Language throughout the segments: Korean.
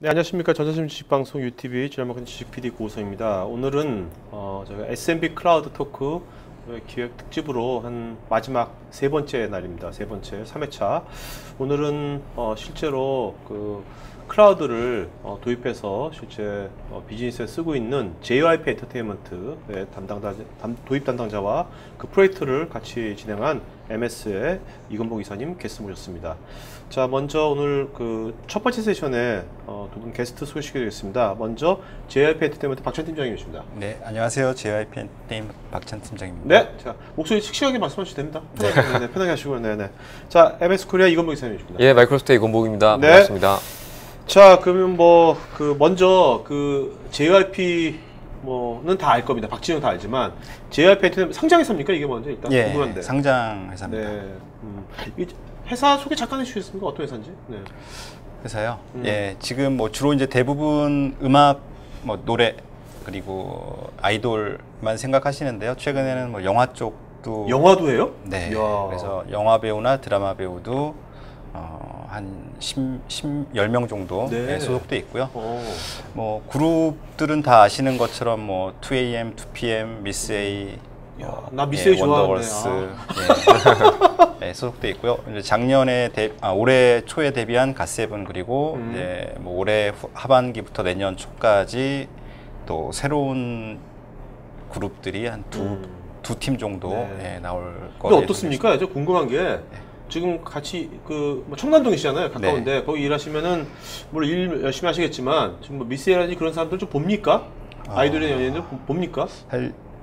네, 안녕하십니까. 전자심 주식방송 UTV 주말마켓 주식 PD 고우성입니다. 오늘은 저희가 S&P 클라우드 토크 기획 특집으로 한 마지막 세 번째 날입니다. 세 번째 3회차. 오늘은 실제로 그 클라우드를 도입해서 실제 비즈니스에 쓰고 있는 JYP 엔터테인먼트의 도입 담당자와 그 프로젝트를 같이 진행한 MS의 이건복 이사님 게스트 모셨습니다. 자, 먼저 오늘 그 첫 번째 세션에 두 분 게스트 소개시켜드리겠습니다. 먼저 JYP 엔터테인먼트 박찬 팀장님이십니다. 네, 안녕하세요. JYP 엔터테인먼트 박찬 팀장입니다. 네, 자 목소리 씩씩하게 말씀하셔도 됩니다. 편하게, 네, 편하게 하시고, 네네. 자, MS 코리아 이건복 이사님이십니다. 예, 마이크로소프트 이건복입니다. 네. 반갑습니다. 자, 그러면 먼저 JYP 는 다 알 겁니다. 박진영 다 알지만 JYP 엔터테인먼트 상장회사입니까? 이게 먼저 일단 예, 궁금한데. 상장회사입니다. 네. 이 회사 소개 잠깐 해주시겠습니까? 어떤 회사인지? 네. 회사요? 예, 지금 주로 이제 대부분 음악, 노래 그리고 아이돌만 생각하시는데요. 최근에는 영화 쪽도 영화도 해요? 네. 이야. 그래서 영화 배우나 드라마 배우도 한 10명 정도 네. 소속돼 있고요. 그룹들은 다 아시는 것처럼 2AM, 2PM, 미스 A, 나 미스 A 좋아하는데. 원더걸스 네, 소속돼 있고요. 이제 올해 초에 데뷔한 갓세븐 그리고 이제 올해 하반기부터 내년 초까지 또 새로운 그룹들이 한 두 팀 정도 네. 나올 근데 거예요. 어떻습니까? 저 궁금한 게 지금 같이 청담동이시잖아요. 가까운데 네. 거기 일하시면은 물론 일 열심히 하시겠지만 지금 미스 A라든지 그런 사람들 좀 봅니까? 아이돌의 연예인들 봅니까?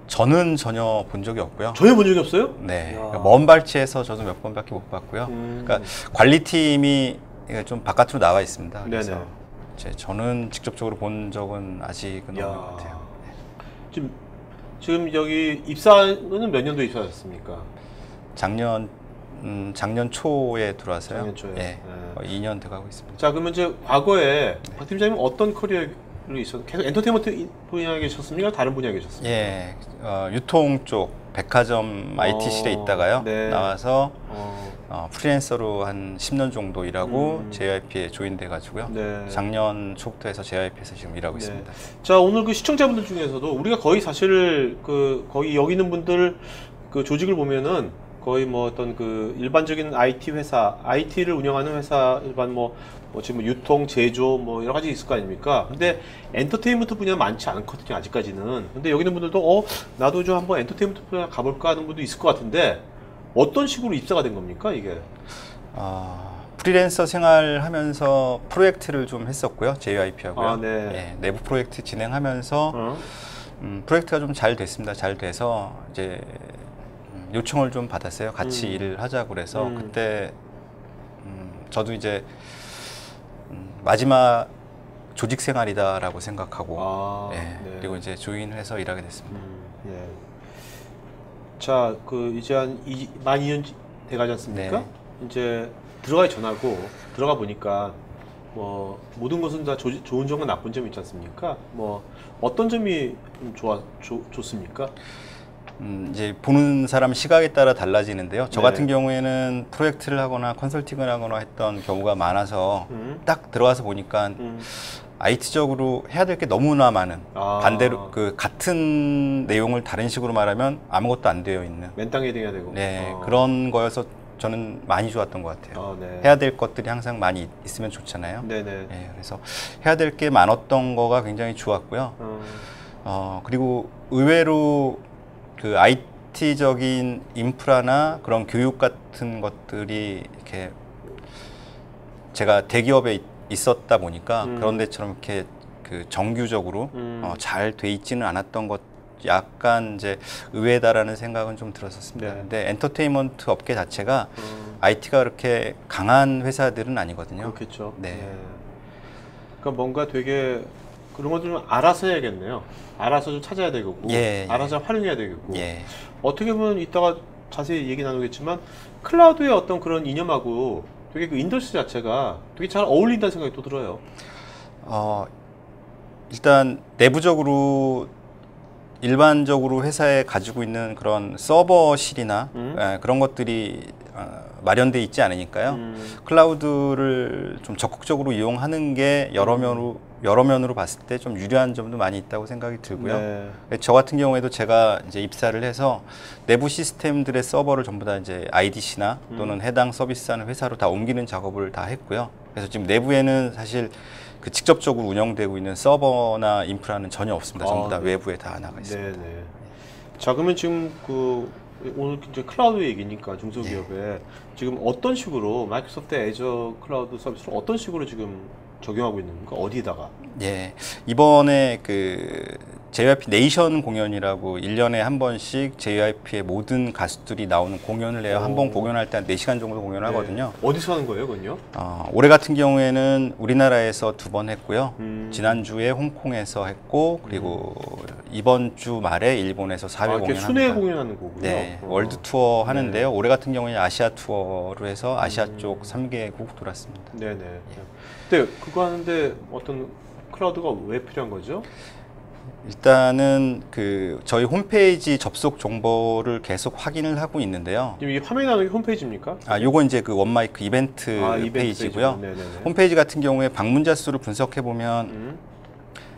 저는 전혀 본 적이 없고요. 전혀 본 적이 없어요? 네, 야. 그러니까 먼 발치에서 저도 몇 번밖에 못 봤고요. 그러니까 관리팀이 좀 바깥으로 나와 있습니다. 그래서 네네. 저는 직접적으로 본 적은 아직은 없는 야. 것 같아요. 지금 여기 입사는 몇 년도에 입사하셨습니까? 작년 초에 들어와서요. 작년 초에. 예, 2년 돼가고 있습니다. 자, 그러면 이제 과거에 박 팀장님은 어떤 커리어를 계속 엔터테인먼트 분야에 계셨습니까? 다른 분야에 계셨습니까? 예, 유통 쪽 백화점 IT실에 있다가요. 네. 나와서 프리랜서로 한 10년 정도 일하고 JYP에 조인돼 가지고요. 네. 작년 초부터 해서 JYP에서 지금 일하고 네. 있습니다. 자, 오늘 그 시청자분들 중에서도 우리가 거의 사실 거의 여기 있는 분들 그 조직을 보면은 거의 어떤 그 일반적인 IT 회사, IT를 운영하는 회사 일반 지금 유통, 제조 여러 가지 있을 거 아닙니까? 근데 엔터테인먼트 분야 많지 않거든요, 아직까지는. 근데 여기 있는 분들도 나도 좀 한번 엔터테인먼트 분야 가볼까 하는 분도 있을 것 같은데 어떤 식으로 입사가 된 겁니까, 이게? 프리랜서 생활하면서 프로젝트를 좀 했었고요, JYP하고요. 네. 예, 내부 프로젝트 진행하면서 프로젝트가 좀 잘 됐습니다. 잘 돼서 이제 요청을 좀 받았어요. 같이 일을 하자고 그래서 그때 저도 이제 마지막 조직 생활이다라고 생각하고 네. 그리고 이제 조인을 해서 일하게 됐습니다. 예. 자, 이제 만 2년 돼가지 않습니까? 네. 이제 들어가기 전하고 들어가 보니까 모든 것은 다 좋은 점과 나쁜 점이 있지 않습니까? 어떤 점이 좋습니까? 이제 보는 사람 시각에 따라 달라지는데요. 저 네. 같은 경우에는 프로젝트를 하거나 컨설팅을 하거나 했던 경우가 많아서 딱 들어가서 보니까 IT적으로 해야 될 게 너무나 많은 반대로 같은 내용을 다른 식으로 말하면 아무것도 안 되어 있는 맨땅 헤딩해야 되고 그런 거여서 저는 많이 좋았던 것 같아요. 네. 해야 될 것들이 항상 많이 있으면 좋잖아요. 네네. 그래서 해야 될 게 많았던 거가 굉장히 좋았고요. 그리고 의외로 그 IT적인 인프라나 그런 교육 같은 것들이 이렇게 제가 대기업에 있었다 보니까 그런 데처럼 이렇게 그 정규적으로 잘 돼 있지는 않았던 것 약간 이제 의외다라는 생각은 좀 들었었습니다. 네. 근데 엔터테인먼트 업계 자체가 IT가 그렇게 강한 회사들은 아니거든요. 그렇겠죠. 네. 그러니까 뭔가 되게 그런 것들 좀 알아서 해야겠네요. 알아서 좀 찾아야 되겠고, 알아서 활용해야 되겠고. 어떻게 보면 이따가 자세히 얘기 나누겠지만 클라우드의 어떤 그런 이념하고 되게 그 인더스트리 자체가 되게 잘 어울린다는 생각이 또 들어요. 일단 내부적으로 일반적으로 회사에 가지고 있는 그런 서버실이나 그런 것들이 마련돼 있지 않으니까요. 클라우드를 좀 적극적으로 이용하는 게 여러 면으로 봤을 때 좀 유리한 점도 많이 있다고 생각이 들고요. 네. 저 같은 경우에도 제가 이제 입사를 해서 내부 시스템들의 서버를 전부 다 이제 IDC나 또는 해당 서비스하는 회사로 다 옮기는 작업을 다 했고요. 그래서 지금 내부에는 사실 그 직접적으로 운영되고 있는 서버나 인프라는 전혀 없습니다. 전부 다 네. 외부에 다 나가 있습니다. 네네. 자, 그러면 지금 오늘 이제 클라우드 얘기니까 중소기업에 지금 어떤 식으로 마이크로소프트 애저 클라우드 서비스를 어떤 식으로 지금 적용하고 있는 건가? 어디다가? 예, 이번에 그 JYP 네이션 공연이라고 1년에 한 번씩 JYP의 모든 가수들이 나오는 공연을 해요. 한 번 공연할 때 한 4시간 정도 공연을 하거든요. 어디서 하는 거예요, 그건요? 올해 같은 경우에는 우리나라에서 2번 했고요. 지난주에 홍콩에서 했고, 그리고 이번 주 말에 일본에서 4회 공연합니다. 순회 공연하는 거군요. 네, 월드 투어 하는데요. 올해 같은 경우에는 아시아 투어로 해서 아시아 쪽 3개국 돌았습니다. 네네. 근데 그거 하는데 어떤 클라우드가 왜 필요한 거죠? 일단은 그 저희 홈페이지 접속 정보를 계속 확인을 하고 있는데요. 지금 이 화면에 나오는 게 홈페이지입니까? 요거 이제 그 원마이크 이벤트 페이지고요. 홈페이지 같은 경우에 방문자 수를 분석해 보면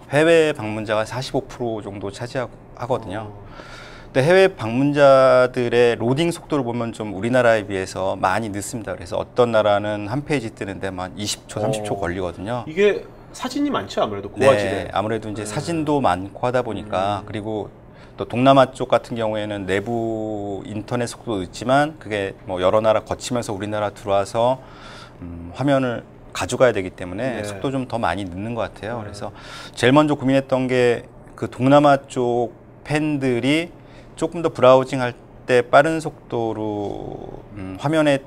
해외 방문자가 45% 정도 차지하거든요. 근데 해외 방문자들의 로딩 속도를 보면 좀 우리나라에 비해서 많이 늦습니다. 그래서 어떤 나라는 한 페이지 뜨는데 한 20초, 30초 걸리거든요. 이게 사진이 많죠, 아무래도 고화질에. 네, 아무래도 이제 사진도 많고 하다 보니까 그리고 또 동남아 쪽 같은 경우에는 내부 인터넷 속도 늦지만 그게 뭐 여러 나라 거치면서 우리나라 들어와서 화면을 가져가야 되기 때문에 속도 좀 더 많이 늦는 것 같아요. 그래서 제일 먼저 고민했던 게 그 동남아 쪽 팬들이 조금 더 브라우징 할 때 빠른 속도로 화면에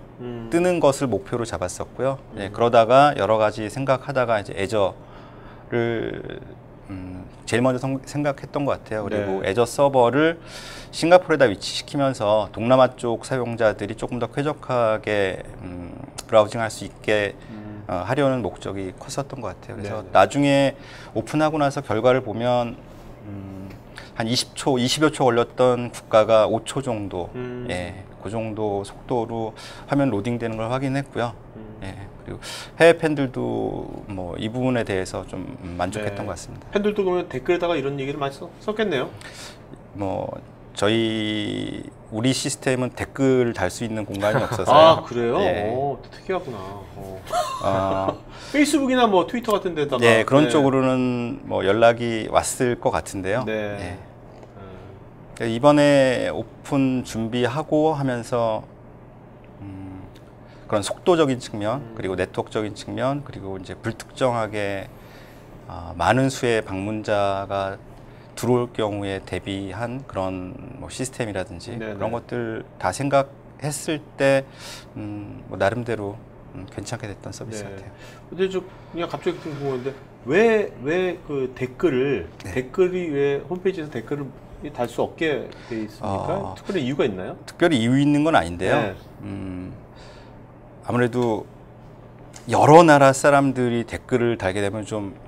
뜨는 것을 목표로 잡았었고요. 네, 그러다가 여러 가지 생각하다가 이제 애저를 제일 먼저 생각했던 것 같아요. 그리고 애저 서버를 싱가포르에다 위치시키면서 동남아 쪽 사용자들이 조금 더 쾌적하게 브라우징할 수 있게 하려는 목적이 컸었던 것 같아요. 그래서 나중에 오픈하고 나서 결과를 보면 한 20초, 20여 초 걸렸던 국가가 5초 정도, 예, 그 정도 속도로 화면 로딩되는 걸 확인했고요. 예, 그리고 해외 팬들도 뭐 이 부분에 대해서 좀 만족했던 것 같습니다. 팬들도 그러면 댓글에다가 이런 얘기를 많이 썼겠네요. 뭐 우리 시스템은 댓글 달 수 있는 공간이 없어서. 그래요? 예. 특이하구나. 페이스북이나 뭐 트위터 같은 데다가. 네, 그런 쪽으로는 뭐 연락이 왔을 것 같은데요. 네. 예. 이번에 오픈 준비하고 하면서 그런 속도적인 측면, 그리고 네트워크적인 측면, 그리고 이제 불특정하게 많은 수의 방문자가 들어올 경우에 대비한 그런 뭐 시스템이라든지 그런 것들 다 생각했을 때 뭐 나름대로 괜찮게 됐던 서비스 같아요. 근데 저 그냥 갑자기 궁금한데 왜 그 댓글이 왜 홈페이지에서 댓글을 달 수 없게 돼 있습니까? 특별히 이유가 있나요? 특별히 이유 있는 건 아닌데요. 아무래도 여러 나라 사람들이 댓글을 달게 되면 좀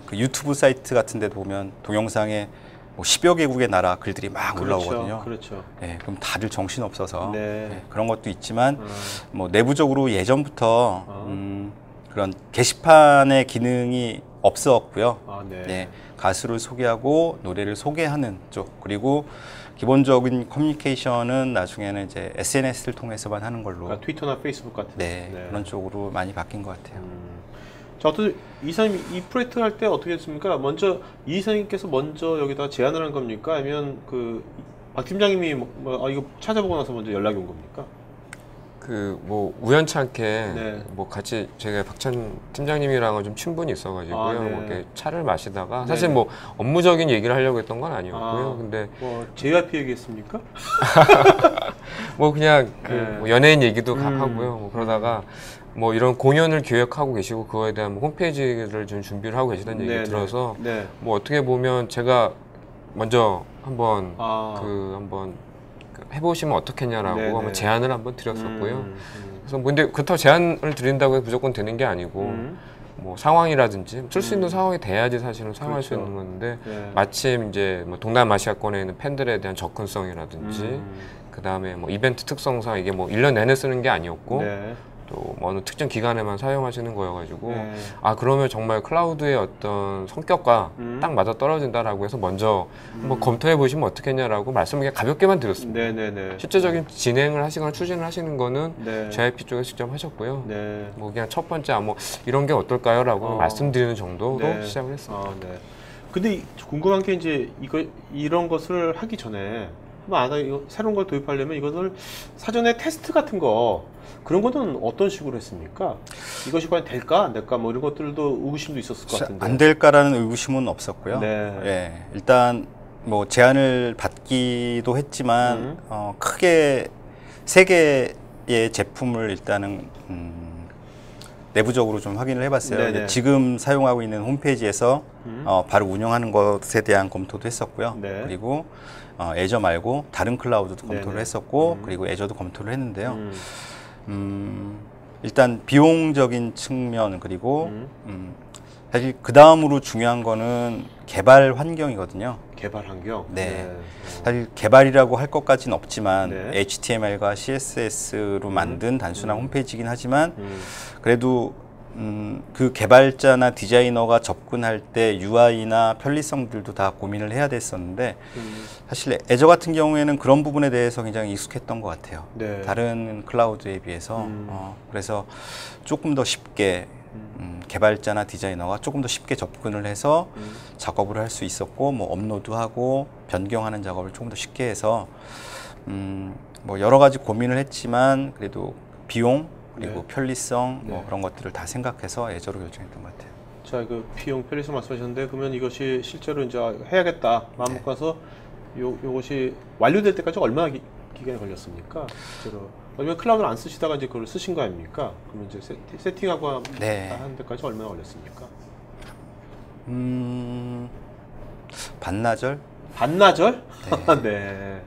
그 유튜브 사이트 같은 데 보면 동영상에 뭐 10여 개국의 나라 글들이 막 올라오거든요. 그렇죠. 네, 그럼 다들 정신 없어서 네. 그런 것도 있지만 뭐 내부적으로 예전부터 그런 게시판의 기능이 없었고요. 네, 가수를 소개하고 노래를 소개하는 쪽, 그리고 기본적인 커뮤니케이션은 나중에는 이제 SNS를 통해서만 하는 걸로. 그러니까 트위터나 페이스북 같은. 그런 쪽으로 많이 바뀐 것 같아요. 자, 어떤 이사님 이 프로젝트 할 때 어떻게 했습니까? 먼저 이사님께서 먼저 여기다가 제안을 한 겁니까? 아니면 그 박 팀장님이 이거 찾아보고 나서 먼저 연락이 온 겁니까? 뭐 우연찮게 뭐 같이 제가 박찬 팀장님이랑은 좀 친분이 있어가지고요. 뭐 이렇게 차를 마시다가 사실 뭐 업무적인 얘기를 하려고 했던 건 아니었고요. 근데 뭐 JYP 얘기했습니까? 뭐 그냥 뭐 연예인 얘기도 하고요. 뭐 그러다가 뭐 이런 공연을 기획하고 계시고 그거에 대한 뭐 홈페이지를 좀 준비를 하고 계시다는 얘기 들어서 뭐 어떻게 보면 제가 먼저 한번 한번 해보시면 어떻겠냐라고 한번 제안을 한번 드렸었고요. 그래서 근데 그렇다고 제안을 드린다고 해서 무조건 되는 게 아니고 뭐 상황이라든지 쓸 수 있는 상황이 돼야지 사실은 사용할 수 있는 건데 마침 이제 뭐 동남아시아권에 있는 팬들에 대한 접근성이라든지 그 다음에 뭐 이벤트 특성상 이게 뭐 1년 내내 쓰는 게 아니었고 또 뭐 어느 특정 기간에만 사용하시는 거여가지고 아 그러면 정말 클라우드의 어떤 성격과 딱 맞아 떨어진다라고 해서 먼저 한번 검토해 보시면 어떻겠냐라고 말씀을 그냥 가볍게만 드렸습니다. 실제적인 진행을 하시거나 추진을 하시는 거는 JYP 쪽에서 직접 하셨고요. 뭐 그냥 첫 번째 뭐 이런 게 어떨까요라고 말씀드리는 정도로 시작을 했습니다. 근데 궁금한 게 이제 이런 것을 하기 전에 이거 새로운 걸 도입하려면 이것을 사전에 테스트 같은 거 그런 거는 어떤 식으로 했습니까? 이것이 과연 될까 안 될까 뭐 이런 것들도 의구심도 있었을 것 같은데. 안 될까라는 의구심은 없었고요. 예, 일단 뭐 제안을 받기도 했지만 크게 3개의 제품을 일단은 내부적으로 좀 확인을 해봤어요. 지금 사용하고 있는 홈페이지에서 바로 운영하는 것에 대한 검토도 했었고요. 그리고 애저 말고 다른 클라우드도 검토를 했었고 그리고 애저도 검토를 했는데요. 일단 비용적인 측면 그리고 사실 그 다음으로 중요한 거는 개발 환경이거든요. 개발 환경? 사실 개발이라고 할 것까지는 없지만 HTML과 CSS로 만든 단순한 홈페이지이긴 하지만 그래도 그 개발자나 디자이너가 접근할 때 UI나 편리성들도 다 고민을 해야 됐었는데 사실 애저 같은 경우에는 그런 부분에 대해서 굉장히 익숙했던 것 같아요. 다른 클라우드에 비해서 그래서 조금 더 쉽게 개발자나 디자이너가 조금 더 쉽게 접근을 해서 작업을 할 수 있었고 뭐 업로드하고 변경하는 작업을 조금 더 쉽게 해서 뭐 여러 가지 고민을 했지만 그래도 비용 그리고 편리성 뭐 그런 것들을 다 생각해서 애저로 결정했던 것 같아요. 자, 그 비용 편리성 말씀하셨는데 그러면 이것이 실제로 이제 해야겠다 마음 먹고 가서 요것이 완료될 때까지 얼마나 기간이 걸렸습니까? 실제로 아니면 클라우드를 안 쓰시다가 이제 그걸 쓰신 거 아닙니까? 그러면 이제 세팅하고 하는 데까지 얼마나 걸렸습니까? 반나절? 반나절?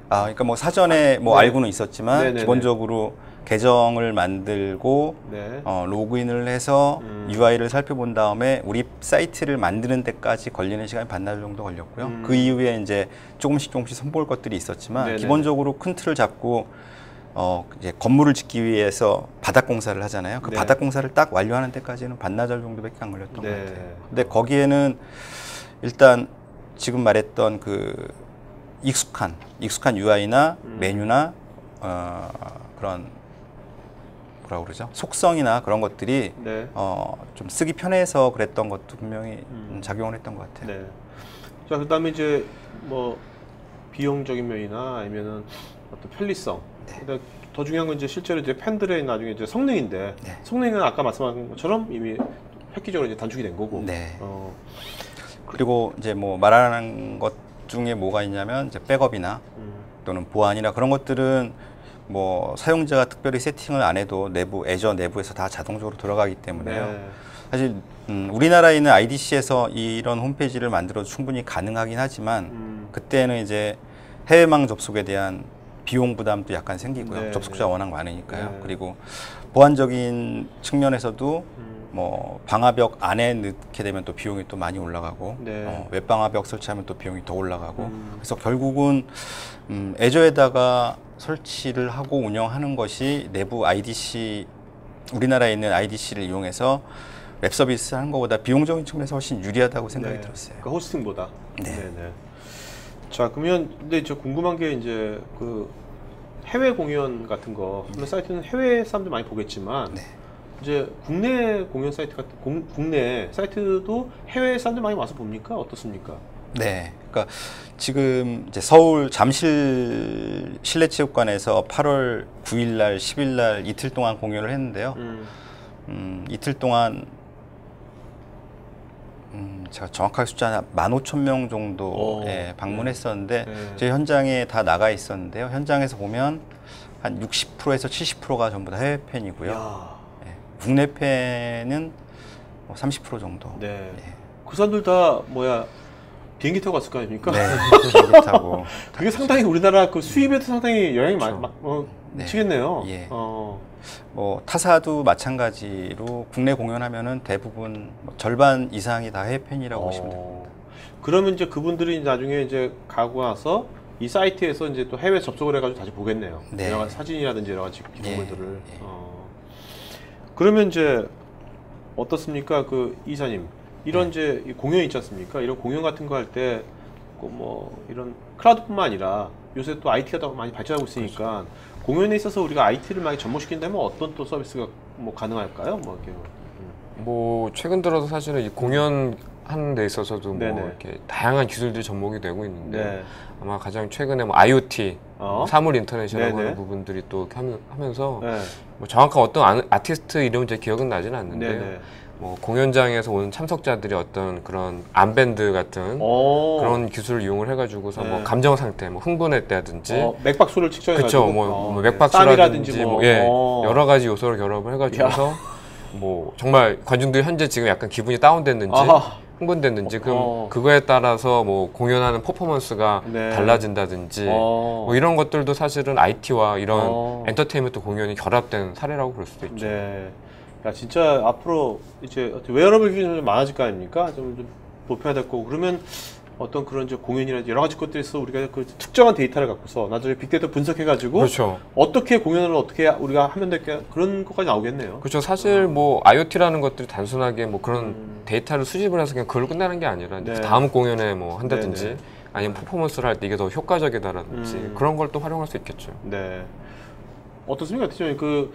그러니까 뭐 사전에 뭐 알고는 있었지만 기본적으로 계정을 만들고 로그인을 해서 UI를 살펴본 다음에 우리 사이트를 만드는 데까지 걸리는 시간이 반나절 정도 걸렸고요. 그 이후에 이제 조금씩 손볼 것들이 있었지만 기본적으로 큰 틀을 잡고 이제 건물을 짓기 위해서 바닥 공사를 하잖아요. 그 바닥 공사를 딱 완료하는 데까지는 반나절 정도밖에 안 걸렸던 것 같아요. 근데 거기에는 일단 지금 말했던 그 익숙한 UI나 메뉴나 그런 뭐라고 그러죠? 속성이나 그런 것들이 좀 쓰기 편해서 그랬던 것도 분명히 작용을 했던 것 같아요. 자, 그다음에 이제 뭐 비용적인 면이나 아니면은 어떤 편리성. 근데 더 중요한 건 이제 실제로 이제 팬들의 나중에 이제 성능인데 성능은 아까 말씀하신 것처럼 이미 획기적으로 이제 단축이 된 거고. 그리고 이제 뭐 말하는 것 중에 뭐가 있냐면 이제 백업이나 또는 보안이나 그런 것들은 뭐 사용자가 특별히 세팅을 안 해도 애저 내부에서 다 자동적으로 돌아가기 때문에요. 사실 우리나라에 있는 IDC에서 이런 홈페이지를 만들어도 충분히 가능하긴 하지만 그때는 이제 해외망 접속에 대한 비용 부담도 약간 생기고요. 접속자가 워낙 많으니까요. 그리고 보안적인 측면에서도 뭐 방화벽 안에 넣게 되면 또 비용이 또 많이 올라가고 웹방화벽 설치하면 또 비용이 더 올라가고 그래서 결국은 애저에다가 설치를 하고 운영하는 것이 내부 IDC 우리나라에 있는 IDC를 이용해서 웹 서비스 하는 것보다 비용적인 측면에서 훨씬 유리하다고 생각이 들었어요. 그러니까 호스팅보다. 자, 그러면 근데 저 궁금한 게 이제 그 해외 공연 같은 거 하는 사이트는 해외 사람들 많이 보겠지만 이제 국내 공연 사이트 같은 국내 사이트도 해외 사람들 많이 와서 봅니까? 어떻습니까? 그러니까 지금 이제 서울 잠실 실내체육관에서 8월 9일 날, 10일 날 이틀 동안 공연을 했는데요. 이틀 동안 제가 정확하게 숫자 15,000명 정도에 방문했었는데 제 현장에 다 나가 있었는데요. 현장에서 보면 한 60%에서 70%가 전부 다 해외 팬이고요. 국내 팬은 30% 정도. 그 사람들 다 비행기 타고 갔을 거 아닙니까? 비행기 타고. 그게 상당히 우리나라 그 수입에도 상당히 영향이 네. 미치겠네요. 예. 뭐 타사도 마찬가지로 국내 공연하면은 대부분 뭐 절반 이상이 다 해외 팬이라고 보시면 됩니다. 그러면 이제 그분들이 나중에 이제 가고 나서 이 사이트에서 이제 또 해외 접속을 해가지고 다시 보겠네요. 네. 여러 가지 사진이라든지 여러 가지 기록물들을. 예. 그러면 이제 어떻습니까, 그 이사님? 이런 이제 공연 있지 않습니까? 이런 공연 같은 거 할 때 뭐 이런 클라우드뿐만 아니라 요새 또 IT가 더 많이 발전하고 있으니까 그렇죠. 공연에 있어서 우리가 IT를 많이 접목시킨다면 어떤 또 서비스가 뭐 가능할까요? 뭐 이렇게. 뭐 최근 들어서 사실은 이 공연 하는 데 있어서도 뭐 이렇게 다양한 기술들이 접목이 되고 있는데 아마 가장 최근에 뭐 IoT, 사물 인터넷이라고 하는 부분들이 또 이렇게 하면서 뭐 정확한 어떤 아티스트 이름 제 기억은 나지는 않는데요. 뭐 공연장에서 오는 참석자들이 어떤 그런 암밴드 같은 그런 기술을 이용을 해가지고서 뭐 감정 상태, 뭐 흥분했다든지 맥박수를 측정해가지고 그렇죠, 뭐 맥박수라든지 뭐 여러 가지 요소를 결합을 해가지고서 뭐 정말 관중들이 현재 지금 약간 기분이 다운됐는지 흥분됐는지 그거에 따라서 뭐 공연하는 퍼포먼스가 달라진다든지 뭐 이런 것들도 사실은 IT와 이런 엔터테인먼트 공연이 결합된 사례라고 볼 수도 있죠. 야, 진짜 앞으로 이제 웨어러블 기술이 좀 많아질 거 아닙니까? 좀 보편화될 거고 그러면 어떤 그런 이제 공연이라든지 여러 가지 것들에서 우리가 그 특정한 데이터를 갖고서 나중에 빅데이터 분석해가지고 그렇죠. 어떻게 공연을 어떻게 우리가 하면 될까 그런 것까지 나오겠네요. 그렇죠. 사실 뭐 IoT라는 것들이 단순하게 뭐 그런 데이터를 수집을 해서 그냥 그걸로 끝나는 게 아니라 다음 공연에 뭐 한다든지 아니면 퍼포먼스를 할 때 이게 더 효과적이다라든지 그런 걸 또 활용할 수 있겠죠. 네. 어떻습니까? 그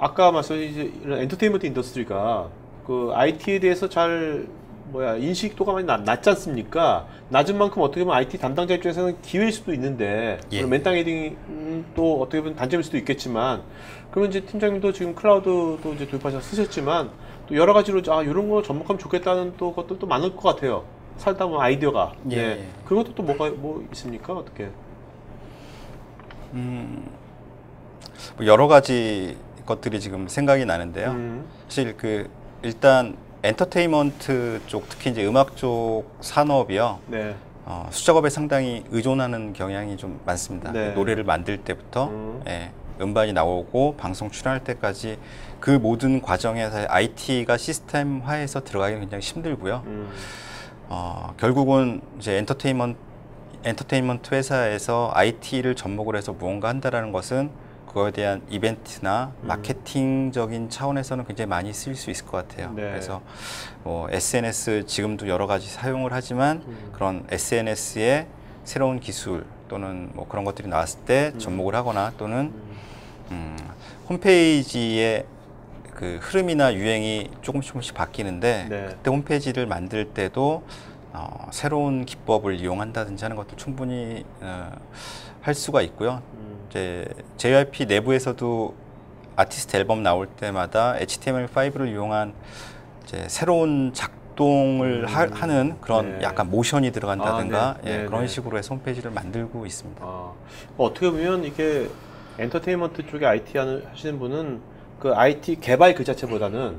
아까 말씀하신 이런 엔터테인먼트 인더스트리가 그 IT에 대해서 잘 인식도가 많이 낮지 않습니까? 낮은 만큼 어떻게 보면 IT 담당자 입장에서는 기회일 수도 있는데 맨땅 헤딩도 어떻게 보면 단점일 수도 있겠지만 그러면 이제 팀장님도 지금 클라우드도 이제 도입하셔서 쓰셨지만 또 여러 가지로 이런 거 접목하면 좋겠다는 또 것들도 많을 것 같아요. 살다 보면 아이디어가. 그것도 또 뭐 있습니까? 어떻게? 뭐 여러 가지 것들이 지금 생각이 나는데요. 사실 일단 엔터테인먼트 쪽, 특히 이제 음악 쪽 산업이요. 수작업에 상당히 의존하는 경향이 좀 많습니다. 노래를 만들 때부터 음반이 나오고 방송 출연할 때까지 그 모든 과정에 IT가 시스템화해서 들어가기는 굉장히 힘들고요. 결국은 이제 엔터테인먼트 회사에서 IT를 접목을 해서 무언가 한다라는 것은 그거에 대한 이벤트나 마케팅적인 차원에서는 굉장히 많이 쓰일 수 있을 것 같아요. 그래서 뭐 SNS 지금도 여러 가지 사용을 하지만 그런 SNS의 새로운 기술 또는 뭐 그런 것들이 나왔을 때 접목을 하거나 또는 홈페이지의 그 흐름이나 유행이 조금씩 바뀌는데 그때 홈페이지를 만들 때도 새로운 기법을 이용한다든지 하는 것도 충분히 할 수가 있고요. 이제 JYP 내부에서도 아티스트 앨범 나올 때마다 HTML5를 이용한 이제 새로운 작동을 하는 그런 약간 모션이 들어간다든가 그런 식으로 해서 홈페이지를 만들고 있습니다. 어떻게 보면 이게 엔터테인먼트 쪽에 IT 하시는 분은 그 IT 개발 그 자체보다는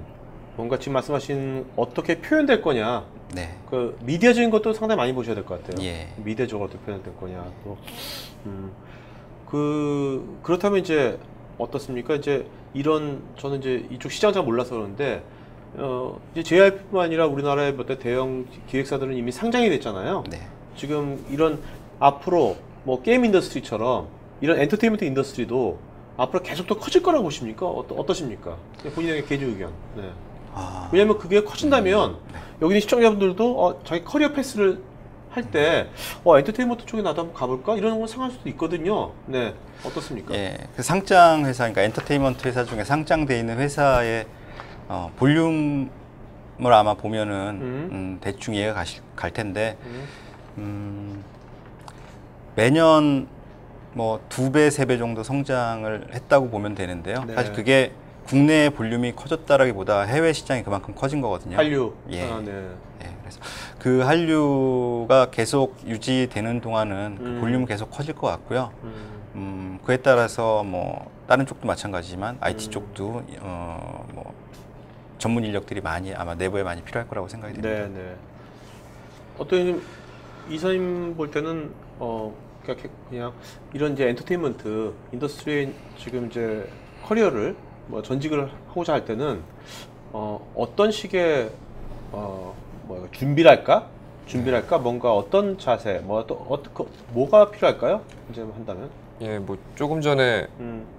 뭔가 지금 말씀하신 어떻게 표현될 거냐 그 미디어적인 것도 상당히 많이 보셔야 될 것 같아요. 미디어적으로 어떻게 표현될 거냐 또 그렇다면 이제 어떻습니까? 이제 저는 이제 이쪽 시장 잘 몰라서 그러는데 이제 JYP뿐만 아니라 우리나라의 몇 대 대형 기획사들은 이미 상장이 됐잖아요. 지금 이런 앞으로 뭐 게임 인더스트리처럼 이런 엔터테인먼트 인더스트리도 앞으로 계속 더 커질 거라고 보십니까? 어떠십니까? 본인의 개인 의견. 왜냐면 그게 커진다면 여기 있는 시청자분들도 자기 커리어 패스를 할 때 엔터테인먼트 쪽에 나도 한번 가볼까? 이런 건 생각할 수도 있거든요. 어떻습니까? 그 상장 회사, 그러니까 엔터테인먼트 회사 중에 상장돼 있는 회사의 볼륨을 아마 보면은 대충 이해가 갈 텐데 매년 뭐 2배, 3배 정도 성장을 했다고 보면 되는데요. 사실 그게 국내 볼륨이 커졌다라기보다 해외 시장이 그만큼 커진 거거든요. 한류. 그래서 그 한류가 계속 유지되는 동안은 그 볼륨은 계속 커질 것 같고요. 그에 따라서 뭐 다른 쪽도 마찬가지지만 IT 쪽도 뭐 전문 인력들이 많이 아마 내부에 많이 필요할 거라고 생각이 됩니다. 어떤 이사님 볼 때는 그냥 이런 이제 엔터테인먼트 인더스트리에 지금 이제 커리어를 뭐 전직을 하고자 할 때는 어떤 식의 준비랄까 뭔가 어떤 자세 뭐가 필요할까요? 이제 한다면 예, 뭐 조금 전에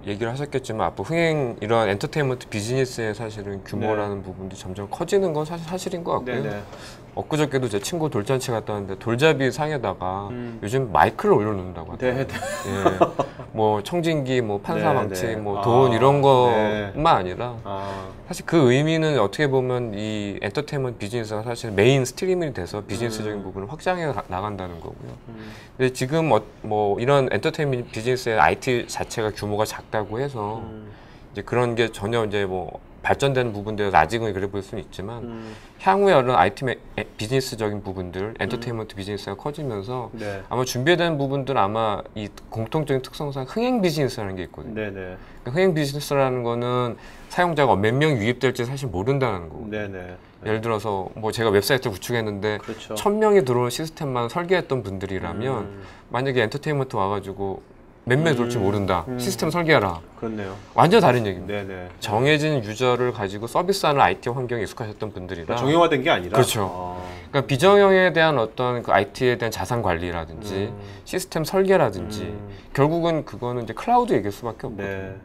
얘기를 하셨겠지만 앞으로 흥행 이런 엔터테인먼트 비즈니스의 사실은 규모라는 부분도 점점 커지는 건 사실인 것 같고요. 네네. 엊그저께도 제 친구 돌잔치 갔다 왔는데 돌잡이 상에다가 요즘 마이크를 올려놓는다고 하더라고요. 네. 예, 뭐 청진기, 뭐 판사망치, 네네. 뭐 돈 이런 것만 네. 아니라 사실 그 의미는 어떻게 보면 이 엔터테인먼트 비즈니스가 사실 메인 스트리밍이 돼서 비즈니스적인 부분을 확장해 나간다는 거고요. 근데 지금 뭐 이런 엔터테인먼트 비즈니스의 IT 자체가 규모가 작다고 해서 이제 그런 게 전혀 이제 뭐 발전되는 부분들은 아직은 그래 보일 수는 있지만 향후에 이런 IT 비즈니스적인 부분들, 엔터테인먼트 비즈니스가 커지면서 네. 아마 준비되는 부분들은 아마 이 공통적인 특성상 흥행 비즈니스라는 게 있거든요. 네네. 그러니까 흥행 비즈니스라는 거는 사용자가 몇 명 유입될지 사실 모른다는 거고. 네네. 예를 들어서 뭐 제가 웹사이트를 구축했는데 그렇죠. 1000명이 들어올 시스템만 설계했던 분들이라면 만약에 엔터테인먼트 와가지고 몇 명이 들어올지 모른다. 시스템 설계하라. 그렇네요. 완전 다른 얘기입니다. 네네. 정해진 유저를 가지고 서비스하는 IT 환경에 익숙하셨던 분들이라 정형화된 게 아니라. 그렇죠. 그러니까 비정형에 대한 어떤 그 IT에 대한 자산 관리라든지 시스템 설계라든지 결국은 그거는 이제 클라우드 얘기일 수밖에 없거든요. 네.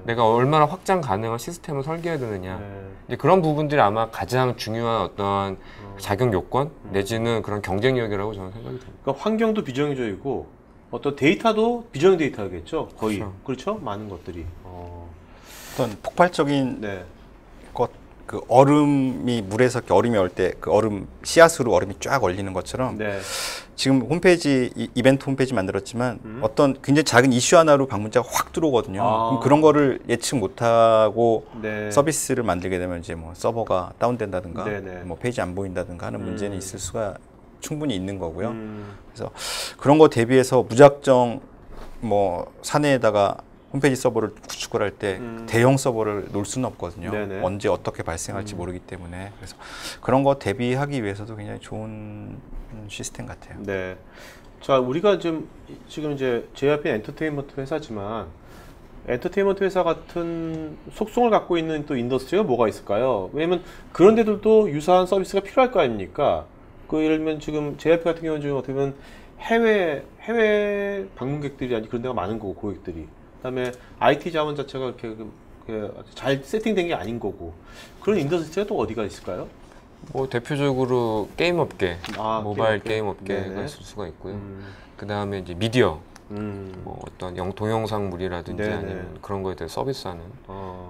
내가 얼마나 확장 가능한 시스템을 설계해야 되느냐. 네. 이제 그런 부분들이 아마 가장 중요한 어떤 자격 요건 내지는 그런 경쟁력이라고 저는 생각이 듭니다. 그러니까 환경도 비정형적이고 어떤 데이터도 비정형 데이터겠죠. 거의. 그렇죠? 많은 것들이. 어떤 폭발적인 네. 것, 그 얼음이 물에서 이렇게 얼음이 얼 때 그 얼음 씨앗으로 얼음이 쫙 얼리는 것처럼 네. 지금 홈페이지 이벤트 홈페이지 만들었지만 어떤 굉장히 작은 이슈 하나로 방문자가 확 들어오거든요. 그럼 그런 거를 예측 못하고 네. 서비스를 만들게 되면 이제 뭐 서버가 다운된다든가 네네. 뭐 페이지 안 보인다든가 하는 문제는 있을 수가 충분히 있는 거고요. 그래서 그런 거 대비해서 무작정 뭐 사내에다가 홈페이지 서버를 구축을 할 때 대형 서버를 놓을 수는 없거든요. 네네. 언제 어떻게 발생할지 모르기 때문에 그래서 그런 거 대비하기 위해서도 굉장히 좋은 시스템 같아요. 네. 자, 우리가 지금 이제 JYP 엔터테인먼트 회사지만 엔터테인먼트 회사 같은 속성을 갖고 있는 또 인더스트리가 뭐가 있을까요? 왜냐면 그런 데들도 유사한 서비스가 필요할 거 아닙니까? 예를 들면 지금 JYP 같은 경우는 지금 어떻게 보면 해외 방문객들이 아니 그런 데가 많은 거고 고객들이. 그다음에 IT 자원 자체가 그렇게 잘 세팅된 게 아닌 거고. 그런 인더스트리가 또 어디가 있을까요? 뭐 대표적으로 게임 업계, 모바일 게임 업계가 네네. 있을 수가 있고요. 그 다음에 이제 미디어, 뭐 어떤 동영상물이라든지 네네. 아니면 그런 거에 대해 서비스하는.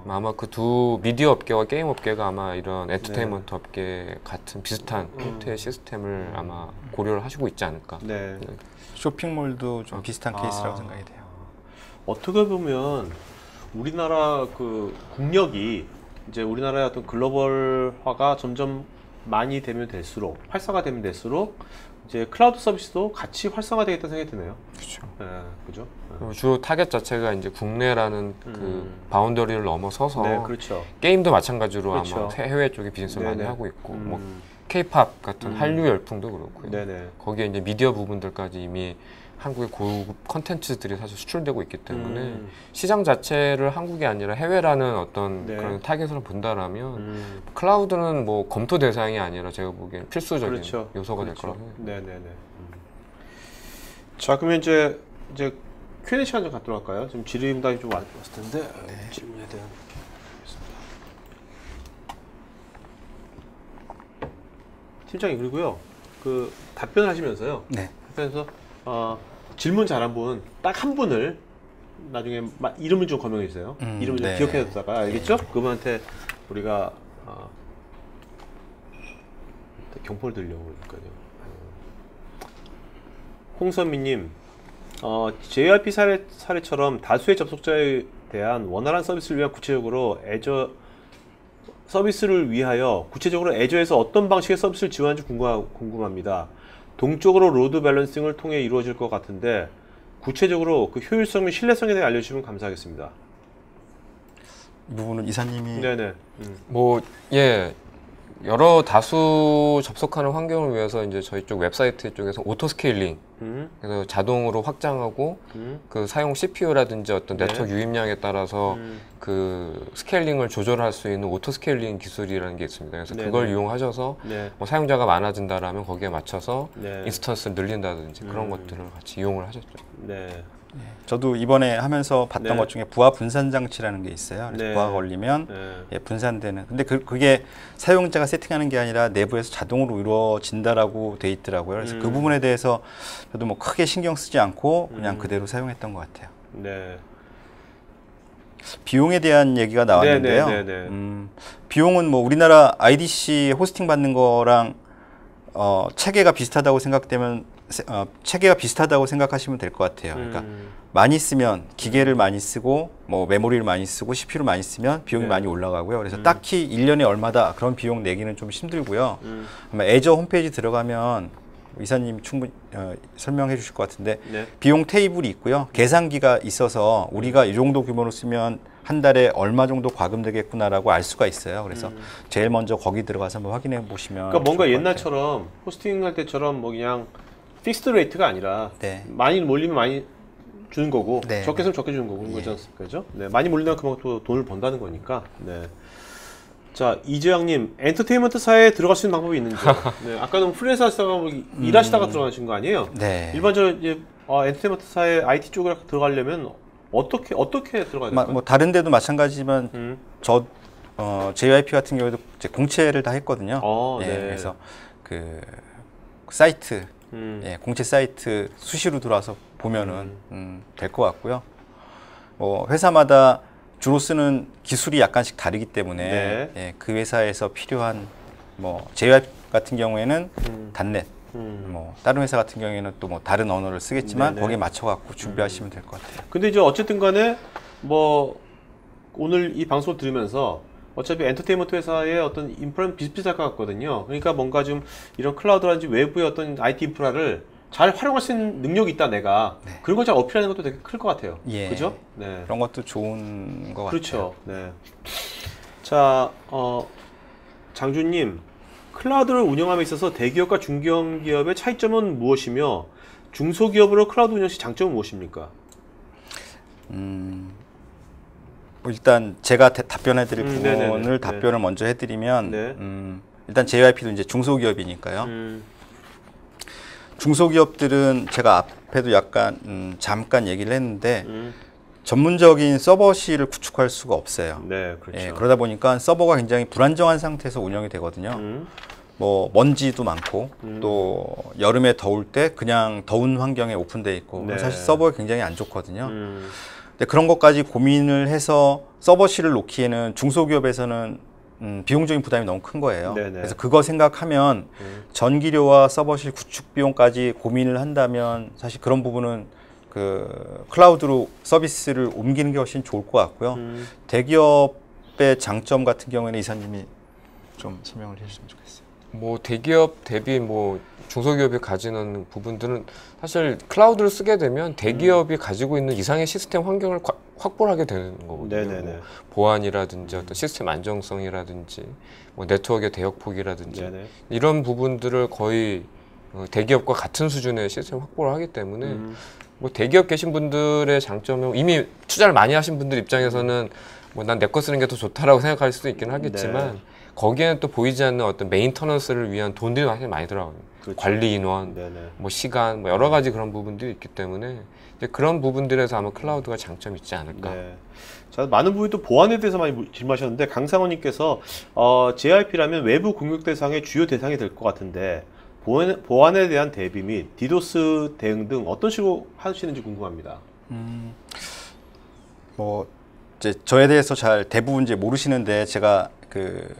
아마 그 두 미디어 업계와 게임 업계가 아마 이런 엔터테인먼트 업계 같은 비슷한 형태의 시스템을 아마 고려를 하시고 있지 않을까. 네. 쇼핑몰도 좀 비슷한 케이스라고 생각이 돼요. 어떻게 보면 우리나라 그 국력이 이제 우리나라의 어떤 글로벌화가 점점 많이 되면 될수록 활성화되면 될수록 이제 클라우드 서비스도 같이 활성화되겠다는 생각이 드네요. 그렇죠. 네, 그죠? 주 타겟 자체가 이제 국내라는 그 바운더리를 넘어서서 네, 그렇죠. 게임도 마찬가지로 그렇죠. 아마 해외 쪽에 비즈니스를 많이 네네. 하고 있고 뭐 K-팝 같은 한류 열풍도 그렇고요. 네네. 거기에 이제 미디어 부분들까지 이미 한국의 고급 컨텐츠들이 사실 수출되고 있기 때문에 시장 자체를 한국이 아니라 해외라는 어떤 네. 그런 타겟으로 본다라면 클라우드는 뭐 검토 대상이 아니라 제가 보기엔 필수적인 그렇죠. 요소가 될 그렇죠. 거라고 생각해요. 네네네. 자, 그러면 이제 Q&A 시간 좀 갖도록 할까요? 지금 질의응답이 좀 왔을 텐데 질문에 대한 팀장님 그리고요 그 답변하시면서요. 네. 답변해서 질문 잘한 분 딱 한 분을 나중에 이름을 좀 거명해 주세요. 이름을 좀 네. 기억해 뒀다가 알겠죠? 그분한테 우리가 경포를 드리려고 그러니까요. 홍선미님, JYP 사례처럼 다수의 접속자에 대한 원활한 서비스를 위한 구체적으로 서비스를 위하여 구체적으로 애저에서 어떤 방식의 서비스를 지원하는지 궁금합니다. 동적으로 로드 밸런싱을 통해 이루어질 것 같은데 구체적으로 그 효율성 및 신뢰성에 대해 알려주시면 감사하겠습니다. 이 부분은 이사님이 뭐 예. 여러 다수 접속하는 환경을 위해서 이제 저희 쪽 웹사이트 쪽에서 오토 스케일링 그래서 자동으로 확장하고 그 사용 CPU라든지 어떤 네트워크 유입량에 따라서 그 스케일링을 조절할 수 있는 오토 스케일링 기술이라는 게 있습니다. 그래서 그걸 이용하셔서 뭐 사용자가 많아진다라면 거기에 맞춰서 인스턴스를 늘린다든지 그런 것들을 같이 이용을 하셨죠. 네. 저도 이번에 하면서 봤던 것 중에 부하 분산 장치라는 게 있어요. 그래서 부하가 걸리면 분산되는. 근데 그게 사용자가 세팅하는 게 아니라 내부에서 자동으로 이루어진다라고 돼 있더라고요. 그래서 그 부분에 대해서 저도 뭐 크게 신경 쓰지 않고 그냥 그대로 사용했던 것 같아요. 네. 비용에 대한 얘기가 나왔는데요. 비용은 뭐 우리나라 IDC 호스팅 받는 거랑 체계가 비슷하다고 생각되면 체계가 비슷하다고 생각하시면 될 것 같아요. 그러니까 많이 쓰면 기계를 많이 쓰고 뭐 메모리를 많이 쓰고 CPU를 많이 쓰면 비용이 많이 올라가고요. 그래서 딱히 1년에 얼마다 그런 비용 내기는 좀 힘들고요. 아마 애저 홈페이지 들어가면 이사님 충분히 설명해 주실 것 같은데 비용 테이블이 있고요. 계산기가 있어서 우리가 이 정도 규모로 쓰면 한 달에 얼마 정도 과금되겠구나라고 알 수가 있어요. 그래서 제일 먼저 거기 들어가서 한번 확인해 보시면 그러니까 뭔가 옛날처럼 호스팅 할 때처럼 뭐 그냥 픽스드 레이트가 아니라 많이 몰리면 많이 주는 거고 적게 쓰면 적게 주는 거고 그런 거지 않습니까? 그죠? 네, 많이 몰리면 그만큼 또 돈을 번다는 거니까. 네. 자, 이재영님, 엔터테인먼트사에 들어갈 수 있는 방법이 있는지. 네, 아까는 프리랜서 하시다가 일하시다가 들어가신 거 아니에요? 네. 일반적으로 이제 엔터테인먼트사에 IT 쪽으로 들어가려면 어떻게 들어가야 될까요? 뭐 다른 데도 마찬가지지만 JYP 같은 경우에도 이제 공채를 다 했거든요. 그래서 그 사이트 공채 사이트 수시로 들어와서 보면은 될 것 같고요. 뭐 회사마다 주로 쓰는 기술이 약간씩 다르기 때문에 그 회사에서 필요한 뭐 JYP 같은 경우에는 단넷, 뭐 다른 회사 같은 경우에는 또 뭐 다른 언어를 쓰겠지만 거기에 맞춰 갖고 준비하시면 될 것 같아요. 근데 이제 어쨌든 간에 뭐 오늘 이 방송을 들으면서 어차피 엔터테인먼트 회사의 어떤 인프라는 비슷비슷할 것 같거든요. 그러니까 뭔가 좀 이런 클라우드라든지 외부의 어떤 IT 인프라를 잘 활용할 수 있는 능력이 있다, 내가. 그런 걸 잘 어필하는 것도 되게 클 것 같아요. 그죠? 네. 그런 것도 좋은 것 그렇죠. 같아요. 네. 자, 장준님, 클라우드를 운영함에 있어서 대기업과 중견기업의 차이점은 무엇이며 중소기업으로 클라우드 운영 시 장점은 무엇입니까? 일단 제가 답변해 드릴 부분을 답변을 먼저 해드리면 일단 JYP도 이제 중소기업이니까요. 중소기업들은 제가 앞에도 약간 잠깐 얘기를 했는데 전문적인 서버실을 구축할 수가 없어요. 네, 그렇죠. 그러다 보니까 서버가 굉장히 불안정한 상태에서 운영이 되거든요. 뭐 먼지도 많고 또 여름에 더울 때 그냥 더운 환경에 오픈되어 있고 사실 서버가 굉장히 안 좋거든요. 근데 그런 것까지 고민을 해서 서버실을 놓기에는 중소기업에서는 비용적인 부담이 너무 큰 거예요. 그래서 그거 생각하면 전기료와 서버실 구축 비용까지 고민을 한다면 사실 그런 부분은 그 클라우드로 서비스를 옮기는 게 훨씬 좋을 것 같고요. 대기업의 장점 같은 경우에는 이사님이 좀 설명을 해주시면 좋겠어요. 뭐 대기업 대비 뭐 중소기업이 가지는 부분들은 사실 클라우드를 쓰게 되면 대기업이 가지고 있는 이상의 시스템 환경을 확보를 하게 되는 거거든요. 뭐 보안이라든지 어떤 시스템 안정성이라든지 뭐 네트워크의 대역 폭이라든지 이런 부분들을 거의 대기업과 같은 수준의 시스템 확보를 하기 때문에 뭐 대기업 계신 분들의 장점은 이미 투자를 많이 하신 분들 입장에서는 뭐 난 내 거 쓰는 게 더 좋다라고 생각할 수도 있긴 하겠지만 거기에는 또 보이지 않는 어떤 메인터넌스를 위한 돈들이 사실 많이 들어가요. 관리 인원, 뭐 시간, 뭐 여러 가지 그런 부분들이 있기 때문에 이제 그런 부분들에서 아마 클라우드가 장점이 있지 않을까. 자, 많은 분이 또 보안에 대해서 많이 질문하셨는데 강상원님께서 JYP라면 외부 공격 대상의 주요 대상이 될 것 같은데 보안에 대한 대비 및 디도스 대응 등 어떤 식으로 하시는지 궁금합니다. 뭐 이제 저에 대해서 잘 대부분 이제 모르시는데 제가 그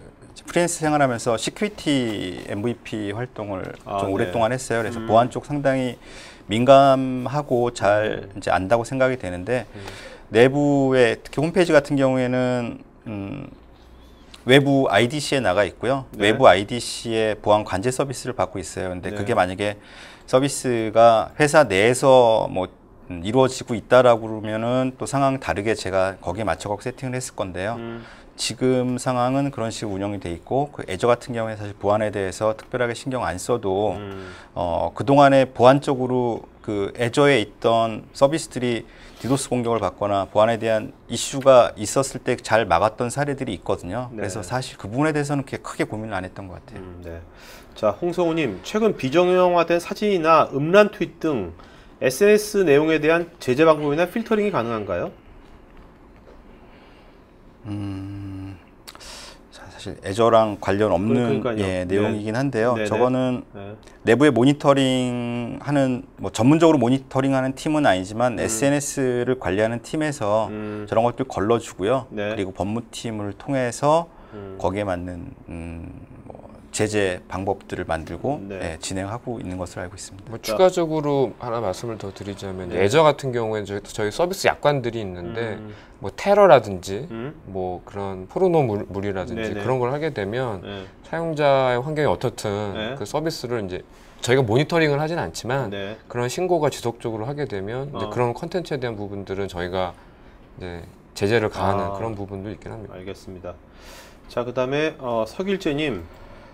프리랜서 생활하면서 시큐리티 MVP 활동을 좀 오랫동안 했어요. 그래서 보안 쪽 상당히 민감하고 잘 이제 안다고 생각이 되는데 내부에 특히 홈페이지 같은 경우에는 외부 IDC에 나가 있고요. 외부 IDC의 보안 관제 서비스를 받고 있어요. 근데 그게 만약에 서비스가 회사 내에서 뭐 이루어지고 있다라고 그러면은 또 상황 다르게 제가 거기에 맞춰갖고 세팅을 했을 건데요. 지금 상황은 그런 식으로 운영이 돼 있고 그 애저 같은 경우에 사실 보안에 대해서 특별하게 신경 안 써도 그동안에 보안적으로 그 애저에 있던 서비스들이 디도스 공격을 받거나 보안에 대한 이슈가 있었을 때 잘 막았던 사례들이 있거든요. 네. 그래서 사실 그 부분에 대해서는 그렇게 크게 고민을 안 했던 것 같아요. 네. 자, 홍성우님, 최근 비정형화된 사진이나 음란 트윗 등 SNS 내용에 대한 제재 방법이나 필터링이 가능한가요? 사실 애저랑 관련 없는 내용이긴 한데요. 네네. 저거는 내부에 모니터링하는 뭐 전문적으로 모니터링하는 팀은 아니지만 SNS를 관리하는 팀에서 저런 것들 걸러주고요. 네. 그리고 법무팀을 통해서 거기에 맞는 뭐 제재 방법들을 만들고 진행하고 있는 것으로 알고 있습니다. 뭐 추가적으로 하나 말씀을 더 드리자면 애저 같은 경우에는 저희 서비스 약관들이 있는데 뭐 테러라든지 뭐 그런 포르노물이라든지 그런 걸 하게 되면 사용자의 환경이 어떻든 그 서비스를 이제 저희가 모니터링을 하진 않지만 그런 신고가 지속적으로 하게 되면 이제 그런 컨텐츠에 대한 부분들은 저희가 이제 제재를 가하는 그런 부분도 있긴 합니다. 알겠습니다. 자, 그다음에 서길재님,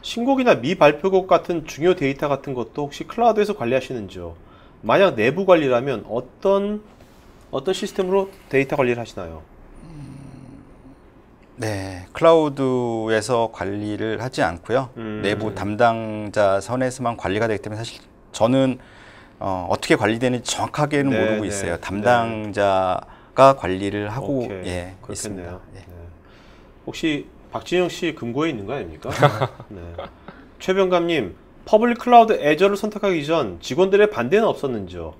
신곡이나 미발표곡 같은 중요 데이터 같은 것도 혹시 클라우드에서 관리하시는지요? 만약 내부 관리라면 어떤 시스템으로 데이터 관리를 하시나요? 네, 클라우드에서 관리를 하지 않고요. 내부 담당자 선에서만 관리가 되기 때문에 사실 저는 어떻게 관리되는지 정확하게는 모르고 있어요. 담당자가 관리를 하고 있습니다. 네. 혹시 박진영 씨 금고에 있는 거 아닙니까? 네. 최병감님, 퍼블릭 클라우드 애저를 선택하기 전 직원들의 반대는 없었는지요?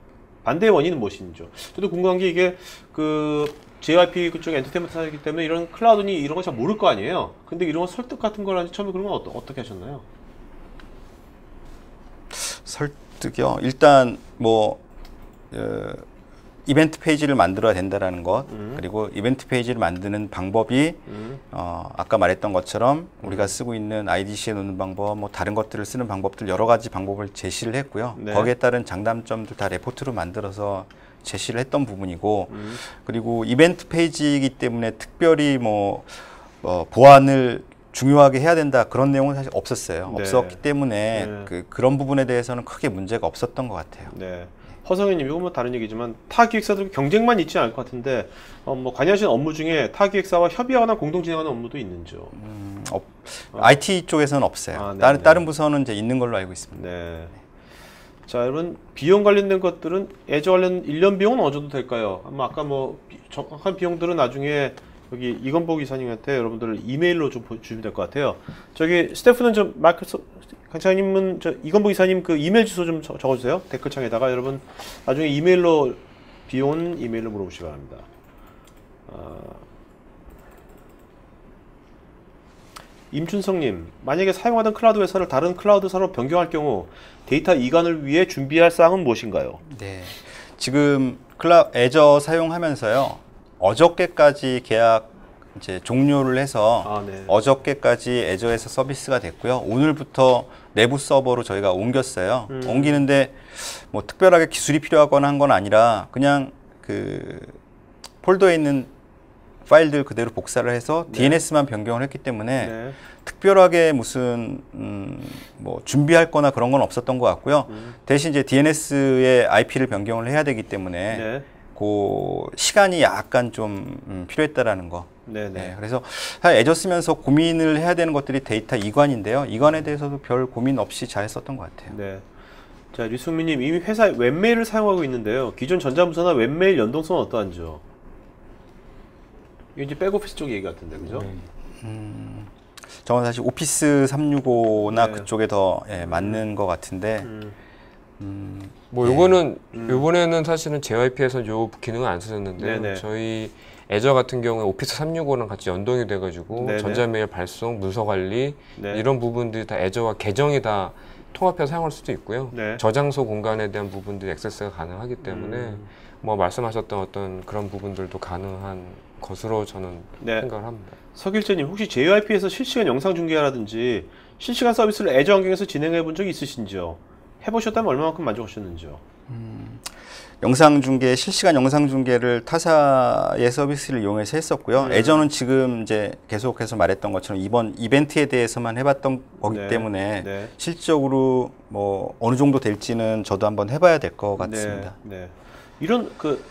반대의 원인은 무엇인지요? 저도 궁금한 게 이게 그 JYP 그쪽 엔터테인먼트 사이기 때문에 이런 클라우드니 이런 거 잘 모를 거 아니에요? 근데 이런 거 설득 같은 걸 하는지 처음에 그런 건 어떻게 하셨나요? 설득이요? 일단 뭐 이벤트 페이지를 만들어야 된다라는 것, 그리고 이벤트 페이지를 만드는 방법이 아까 말했던 것처럼 우리가 쓰고 있는 IDC에 놓는 방법, 뭐 다른 것들을 쓰는 방법들 여러 가지 방법을 제시를 했고요. 거기에 따른 장단점들 다 레포트로 만들어서 제시를 했던 부분이고, 그리고 이벤트 페이지이기 때문에 특별히 뭐 보안을 중요하게 해야 된다 그런 내용은 사실 없었어요. 없었기 때문에 그런 부분에 대해서는 크게 문제가 없었던 것 같아요. 네. 허성현님, 이건 뭐 다른 얘기지만 타 기획사들 경쟁만 있지 않을 것 같은데 뭐 관여하시는 업무 중에 타 기획사와 협의하거나 공동 진행하는 업무도 있는지요? IT 쪽에서는 없어요. 다른 부서는 이제 있는 걸로 알고 있습니다. 네. 자, 여러분, 비용 관련된 것들은 애저 관련 1년 비용은 어느 정도 될까요? 아까 뭐 정확한 비용들은 나중에 여기 이건복 이사님한테 여러분들 이메일로 좀 주시면 될 것 같아요. 저기 스태프는 좀 강차님은 이건복 이사님 그 이메일 주소 좀 적어주세요. 댓글창에다가 여러분 나중에 이메일로 비용은 이메일로 물어보시기 바랍니다. 임춘성님, 만약에 사용하던 클라우드 회사를 다른 클라우드사로 변경할 경우 데이터 이관을 위해 준비할 사항은 무엇인가요? 네, 지금 애저 사용하면서요, 어저께까지 계약 이제 종료를 해서 어저께까지 애저에서 서비스가 됐고요. 오늘부터 내부 서버로 저희가 옮겼어요. 옮기는데 뭐 특별하게 기술이 필요하거나 한 건 아니라 그냥 그 폴더에 있는 파일들 그대로 복사를 해서 DNS만 변경을 했기 때문에 특별하게 무슨 뭐 준비할 거나 그런 건 없었던 것 같고요. 대신 이제 DNS의 IP를 변경을 해야 되기 때문에 그 시간이 약간 좀 필요했다라는 거. 그래서 애저 쓰면서 고민을 해야 되는 것들이 데이터 이관인데요. 이관에 대해서도 별 고민 없이 잘 했었던 것 같아요. 자, 류승민님, 이미 회사 웹메일을 사용하고 있는데요. 기존 전자문서나 웹메일 연동성은 어떠한지요? 이게 이제 백오피스 쪽 얘기 같은데, 그죠? 저는 사실 오피스 365나 그쪽에 더 맞는 것 같은데. 뭐 요거는 요번에는 사실은 JYP에서는 요 기능을 안 쓰셨는데 저희 애저 같은 경우에 오피스 365랑 같이 연동이 돼가지고 전자메일 발송, 문서 관리 이런 부분들이 다 애저와 계정이 다 통합해서 사용할 수도 있고요. 저장소 공간에 대한 부분들이 액세스가 가능하기 때문에 뭐 말씀하셨던 어떤 그런 부분들도 가능한 것으로 저는 생각을 합니다. 서길재님, 혹시 JYP에서 실시간 영상 중계라든지 실시간 서비스를 애저 환경에서 진행해 본 적이 있으신지요? 해보셨다면 얼마만큼 만족하셨는지요? 영상 중계, 실시간 영상 중계를 타사의 서비스를 이용해서 했었고요. 애저는 지금 이제 계속해서 말했던 것처럼 이번 이벤트에 대해서만 해봤던 거기 네. 때문에 네. 실질적으로 뭐 어느 정도 될지는 저도 한번 해봐야 될 것 같습니다. 네. 네. 이런 그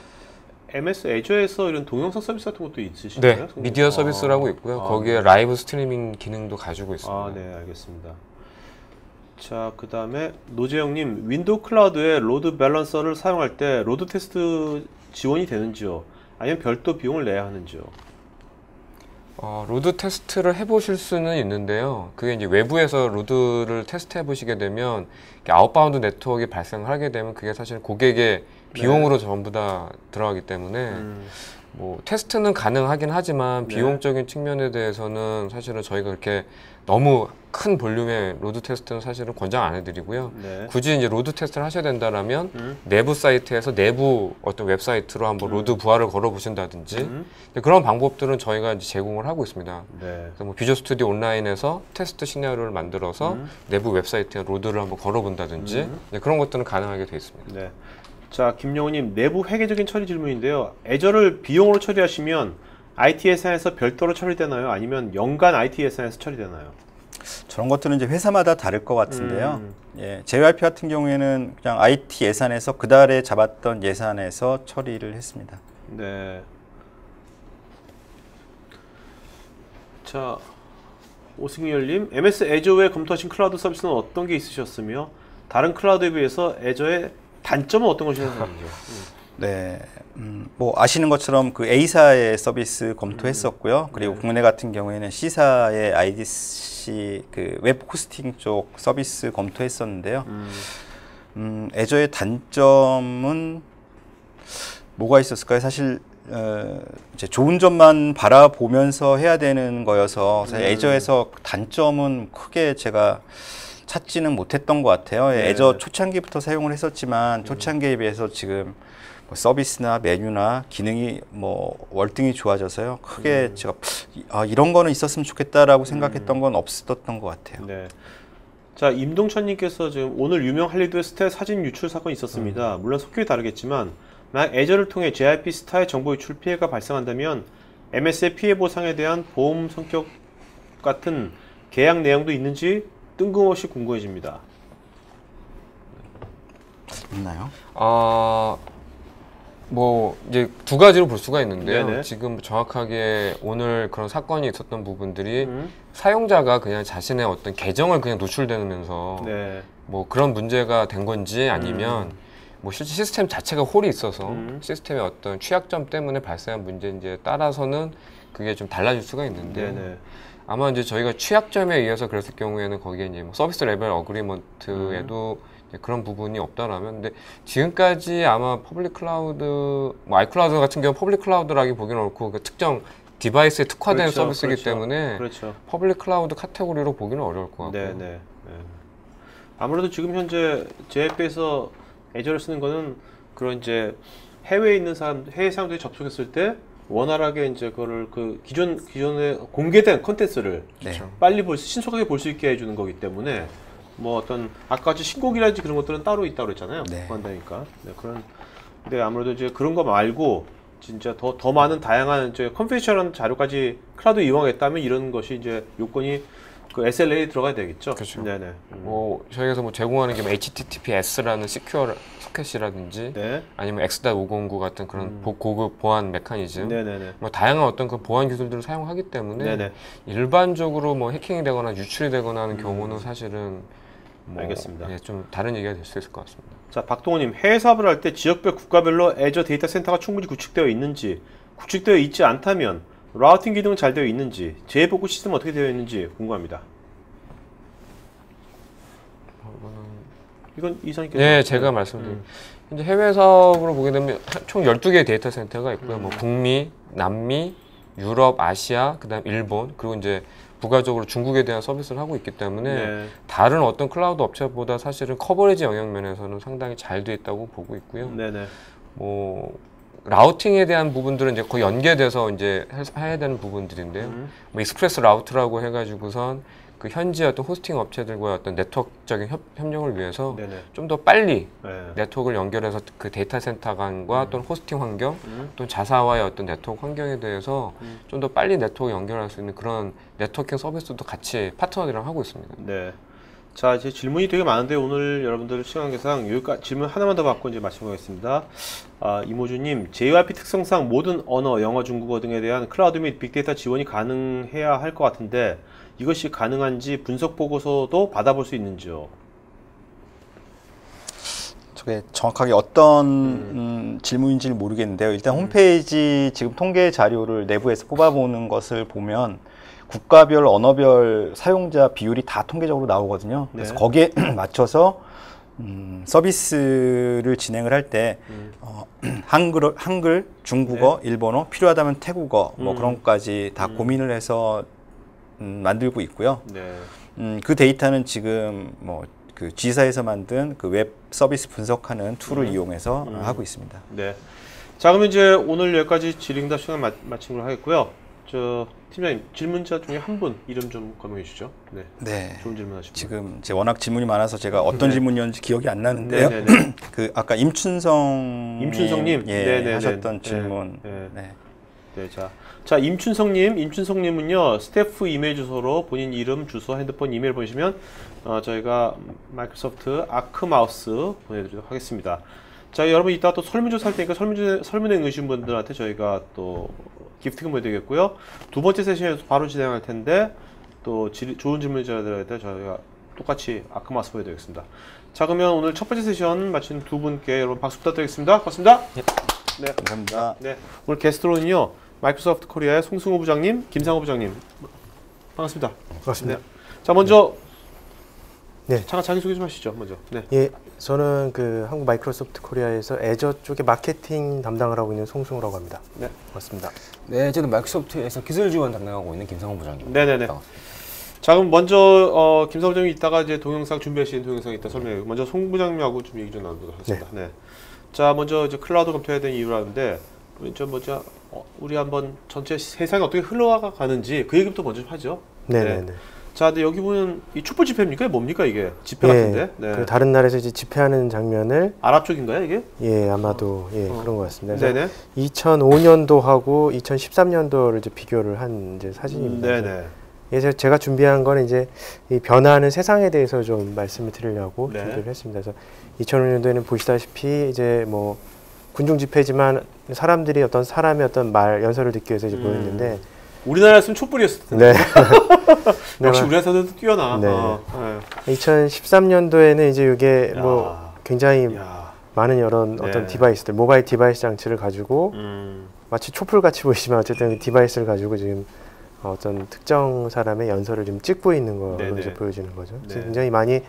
MS 애저에서 이런 동영상 서비스 같은 것도 있으신가요? 네, 미디어 서비스라고 있고요. 거기에 라이브 스트리밍 기능도 가지고 있습니다. 아, 네, 알겠습니다. 자, 그 다음에 노재영님, 윈도우 클라우드에 로드 밸런서를 사용할 때 로드 테스트 지원이 되는지요? 아니면 별도 비용을 내야 하는지요? 로드 테스트를 해보실 수는 있는데요. 그게 이제 외부에서 로드를 테스트해 보시게 되면 아웃바운드 네트워크가 발생하게 되면 그게 사실 고객의 비용으로 전부 다 들어가기 때문에 뭐 테스트는 가능하긴 하지만 비용적인 측면에 대해서는 사실은 저희가 그렇게 너무 큰 볼륨의 로드 테스트는 사실은 권장 안 해드리고요. 굳이 이제 로드 테스트를 하셔야 된다라면 내부 사이트에서 내부 어떤 웹사이트로 한번 로드 부하를 걸어 보신다든지 그런 방법들은 저희가 이제 제공을 하고 있습니다. 그래서 뭐 비주얼 스튜디오 온라인에서 테스트 시나리오를 만들어서 내부 웹사이트에 로드를 한번 걸어 본다든지 그런 것들은 가능하게 되어 있습니다. 네. 자, 김영호님, 내부 회계적인 처리 질문인데요. 애저를 비용으로 처리하시면 IT 예산에서 별도로 처리되나요? 아니면 연간 IT 예산에서 처리되나요? 저런 것들은 이제 회사마다 다를 것 같은데요. 예, JYP 같은 경우에는 그냥 IT 예산에서 그달에 잡았던 예산에서 처리를 했습니다. 네. 자, 오승열님, MS 애저 외에 검토하신 클라우드 서비스는 어떤 게 있으셨으며 다른 클라우드에 비해서 애저의 단점은 어떤 것이 있는지요? 네, 뭐 아시는 것처럼 그 A사의 서비스 검토했었고요. 그리고 국내 같은 경우에는 C사의 IDC 그 웹 호스팅 쪽 서비스 검토했었는데요. 애저의 단점은 뭐가 있었을까요? 사실 이제 좋은 점만 바라보면서 해야 되는 거여서 사실 애저에서 단점은 크게 제가 찾지는 못했던 것 같아요. 애저 초창기부터 사용을 했었지만 초창기에 비해서 지금 뭐 서비스나 메뉴나 기능이 뭐 월등히 좋아져서요. 크게 제가 이런 거는 있었으면 좋겠다라고 생각했던 건 없었던 것 같아요. 네. 자, 임동천님께서 지금 오늘 유명 할리우드의 스타의 사진 유출 사건이 있었습니다. 물론 속격이 다르겠지만 만약 애저를 통해 JYP 스타의 정보 유출 피해가 발생한다면 MS의 피해 보상에 대한 보험 성격 같은 계약 내용도 있는지 뜬금없이 궁금해집니다. 있나요? 뭐 이제 두 가지로 볼 수가 있는데요. 네네. 지금 정확하게 오늘 그런 사건이 있었던 부분들이 사용자가 그냥 자신의 어떤 계정을 그냥 노출되면서 뭐 그런 문제가 된 건지 아니면 뭐 실제 시스템 자체가 홀이 있어서 시스템의 어떤 취약점 때문에 발생한 문제인지에 따라서는 그게 좀 달라질 수가 있는데 아마 이제 저희가 취약점에 의해서 그랬을 경우에는 거기에 이제 뭐 서비스 레벨 어그리먼트에도 그런 부분이 없다라면, 근데 지금까지 아마 퍼블릭 클라우드, 뭐 아이클라우드 같은 경우 퍼블릭 클라우드라기 보기는 어렵고 그 특정 디바이스에 특화된 서비스이기 때문에 퍼블릭 클라우드 카테고리로 보기는 어려울 것 같고요. 아무래도 지금 현재 JYP에서 애저를 쓰는 거는 그런 이제 해외에 있는 해외 사람들이 접속했을 때 원활하게 이제 그거를 그 기존에 공개된 컨텐츠를 빨리 신속하게 볼 수 있게 해주는 거기 때문에 뭐 어떤 아까 같이 신곡이라든지 그런 것들은 따로 있다고 그랬잖아요. 한다니까. 근데 아무래도 이제 그런 거 말고 진짜 더 많은 다양한 이제 컨피셔널한 자료까지 클라우드 이용하겠다면 이런 것이 이제 요건이 그 SLA에 들어가야 되겠죠. 그렇죠. 뭐 저희에서 뭐 제공하는 게 뭐 HTTPS라는 시큐어 소켓이라든지 아니면 X.509 같은 그런 고급 보안 메커니즘, 뭐 다양한 어떤 그 보안 기술들을 사용하기 때문에 일반적으로 뭐 해킹이 되거나 유출이 되거나 하는 경우는 사실은 뭐 알겠습니다. 좀 다른 얘기가 될 수 있을 것 같습니다. 자, 박동호님, 해외 사업을 할 때 지역별 국가별로 애저 데이터 센터가 충분히 구축되어 있는지, 구축되어 있지 않다면 라우팅 기능은 잘 되어 있는지, 재보고 시스템은 어떻게 되어 있는지 궁금합니다. 이건 이사님께서. 네, 제가 말씀드린 현재 해외 사업으로 보게 되면 총 12개의 데이터 센터가 있고요. 뭐 북미, 남미, 유럽, 아시아, 그다음 일본, 그리고 이제 부가적으로 중국에 대한 서비스를 하고 있기 때문에 다른 어떤 클라우드 업체보다 사실은 커버리지 영역 면에서는 상당히 잘 돼 있다고 보고 있고요. 뭐 라우팅에 대한 부분들은 이제 거의 연계돼서 이제 해야 되는 부분들인데요. 뭐 익스프레스 라우트라고 해가지고선 그 현지 어떤 호스팅 업체들과의 어떤 네트워크적인 협력을 위해서 좀 더 빨리 네트워크를 연결해서 그 데이터 센터 간과 또는 호스팅 환경 또는 자사와의 어떤 네트워크 환경에 대해서 좀 더 빨리 네트워크 연결할 수 있는 그런 네트워킹 서비스도 같이 파트너들이랑 하고 있습니다. 네. 자, 이제 질문이 되게 많은데 오늘 여러분들 시간 계상 여기까지 질문 하나만 더 받고 이제 마치겠습니다. 이모주님, JYP 특성상 모든 언어, 영어, 중국어 등에 대한 클라우드 및 빅데이터 지원이 가능해야 할 것 같은데 이것이 가능한지 분석 보고서도 받아볼 수 있는지요? 저게 정확하게 어떤 질문인지는 모르겠는데요. 일단 홈페이지 지금 통계 자료를 내부에서 뽑아보는 것을 보면 국가별, 언어별 사용자 비율이 다 통계적으로 나오거든요. 그래서 거기에 맞춰서 서비스를 진행을 할 때 한글, 중국어, 일본어, 필요하다면 태국어 뭐 그런 것까지 다 고민을 해서 만들고 있고요. 그 데이터는 지금 뭐 그 G사에서 만든 그 웹 서비스 분석하는 툴을 이용해서 하고 있습니다. 네. 자, 그러면 이제 오늘 여기까지 질의응답 시간 마친 걸로 하겠고요. 저 팀장님, 질문자 중에 한 분 이름 좀 설명해 주시죠. 네. 네. 좋은 질문 하시고. 지금 이제 워낙 질문이 많아서 제가 어떤 질문이었는지 기억이 안 나는데요. 그 아까 임춘성님 하셨던 질문. 네, 자, 임춘성님은요, 스태프 이메일 주소로 본인 이름, 주소, 핸드폰, 이메일 보내시면 저희가 마이크로소프트 아크마우스 보내드리도록 하겠습니다. 자, 여러분 이따 또 설문조사 할 테니까 설문에 응하신 분들한테 저희가 또 기프트권 보내드리겠고요. 두 번째 세션에서 바로 진행할 텐데 또 좋은 질문자들한테 저희가 똑같이 아크마우스 보내드리겠습니다. 자, 그러면 오늘 첫 번째 세션 마친 두 분께 여러분 박수 부탁드리겠습니다. 고맙습니다. 네, 감사합니다. 네, 오늘 게스트로는요, 마이크로소프트 코리아의 송승호 부장님, 김상호 부장님, 반갑습니다. 반갑습니다. 네. 자, 먼저 네. 잠깐 자기소개 좀 하시죠, 먼저. 네. 예, 저는 그 한국 마이크로소프트 코리아에서 애저 쪽에 마케팅 담당을 하고 있는 송승호라고 합니다. 네, 반갑습니다. 네, 저는 마이크로소프트에서 기술 지원 담당하고 있는 김상호 부장입니다. 네네네. 자, 그럼 먼저 김상호 부장님 이따가 이제 동영상 준비하신 동영상 이따 설명해요. 먼저 송 부장님하고 좀 얘기 좀 나누도록 하겠습니다. 네. 자, 먼저 이제 클라우드 검토해야 되는 이유라는데 우리 한번 전체 세상이 어떻게 흘러가는지 그 얘기부터 먼저 좀 하죠. 네네네. 네. 자, 근데 여기 보면 이 촛불 집회입니까? 뭡니까 이게? 집회 같은데? 네. 그 다른 나라에서 이제 집회하는 장면을 아랍 쪽인가요 이게? 예, 아마도 그런 것 같습니다. 네네. 2005년도하고 2013년도를 이제 비교를 한 이제 사진입니다. 네네. 그래서 제가 준비한 건 이제 이 변화하는 세상에 대해서 좀 말씀을 드리려고 준비를 했습니다. 그래서 2005년도에는 보시다시피 이제 뭐 군중 집회지만 사람들이 어떤 사람의 어떤 말 연설을 듣기 위해서 이제 모였는데 우리나라에서는 촛불이었을 텐데. 네. 역시 우리나라 사람들도 뛰어나. 네. 2013년도에는 이제 이게 뭐 굉장히 많은 이런 어떤 디바이스들, 모바일 디바이스 장치를 가지고 마치 촛불 같이 보이지만 어쨌든 디바이스를 가지고 지금 어떤 특정 사람의 연설을 좀 찍고 있는 거로 이제 보여지는 거죠. 그래서 굉장히 많이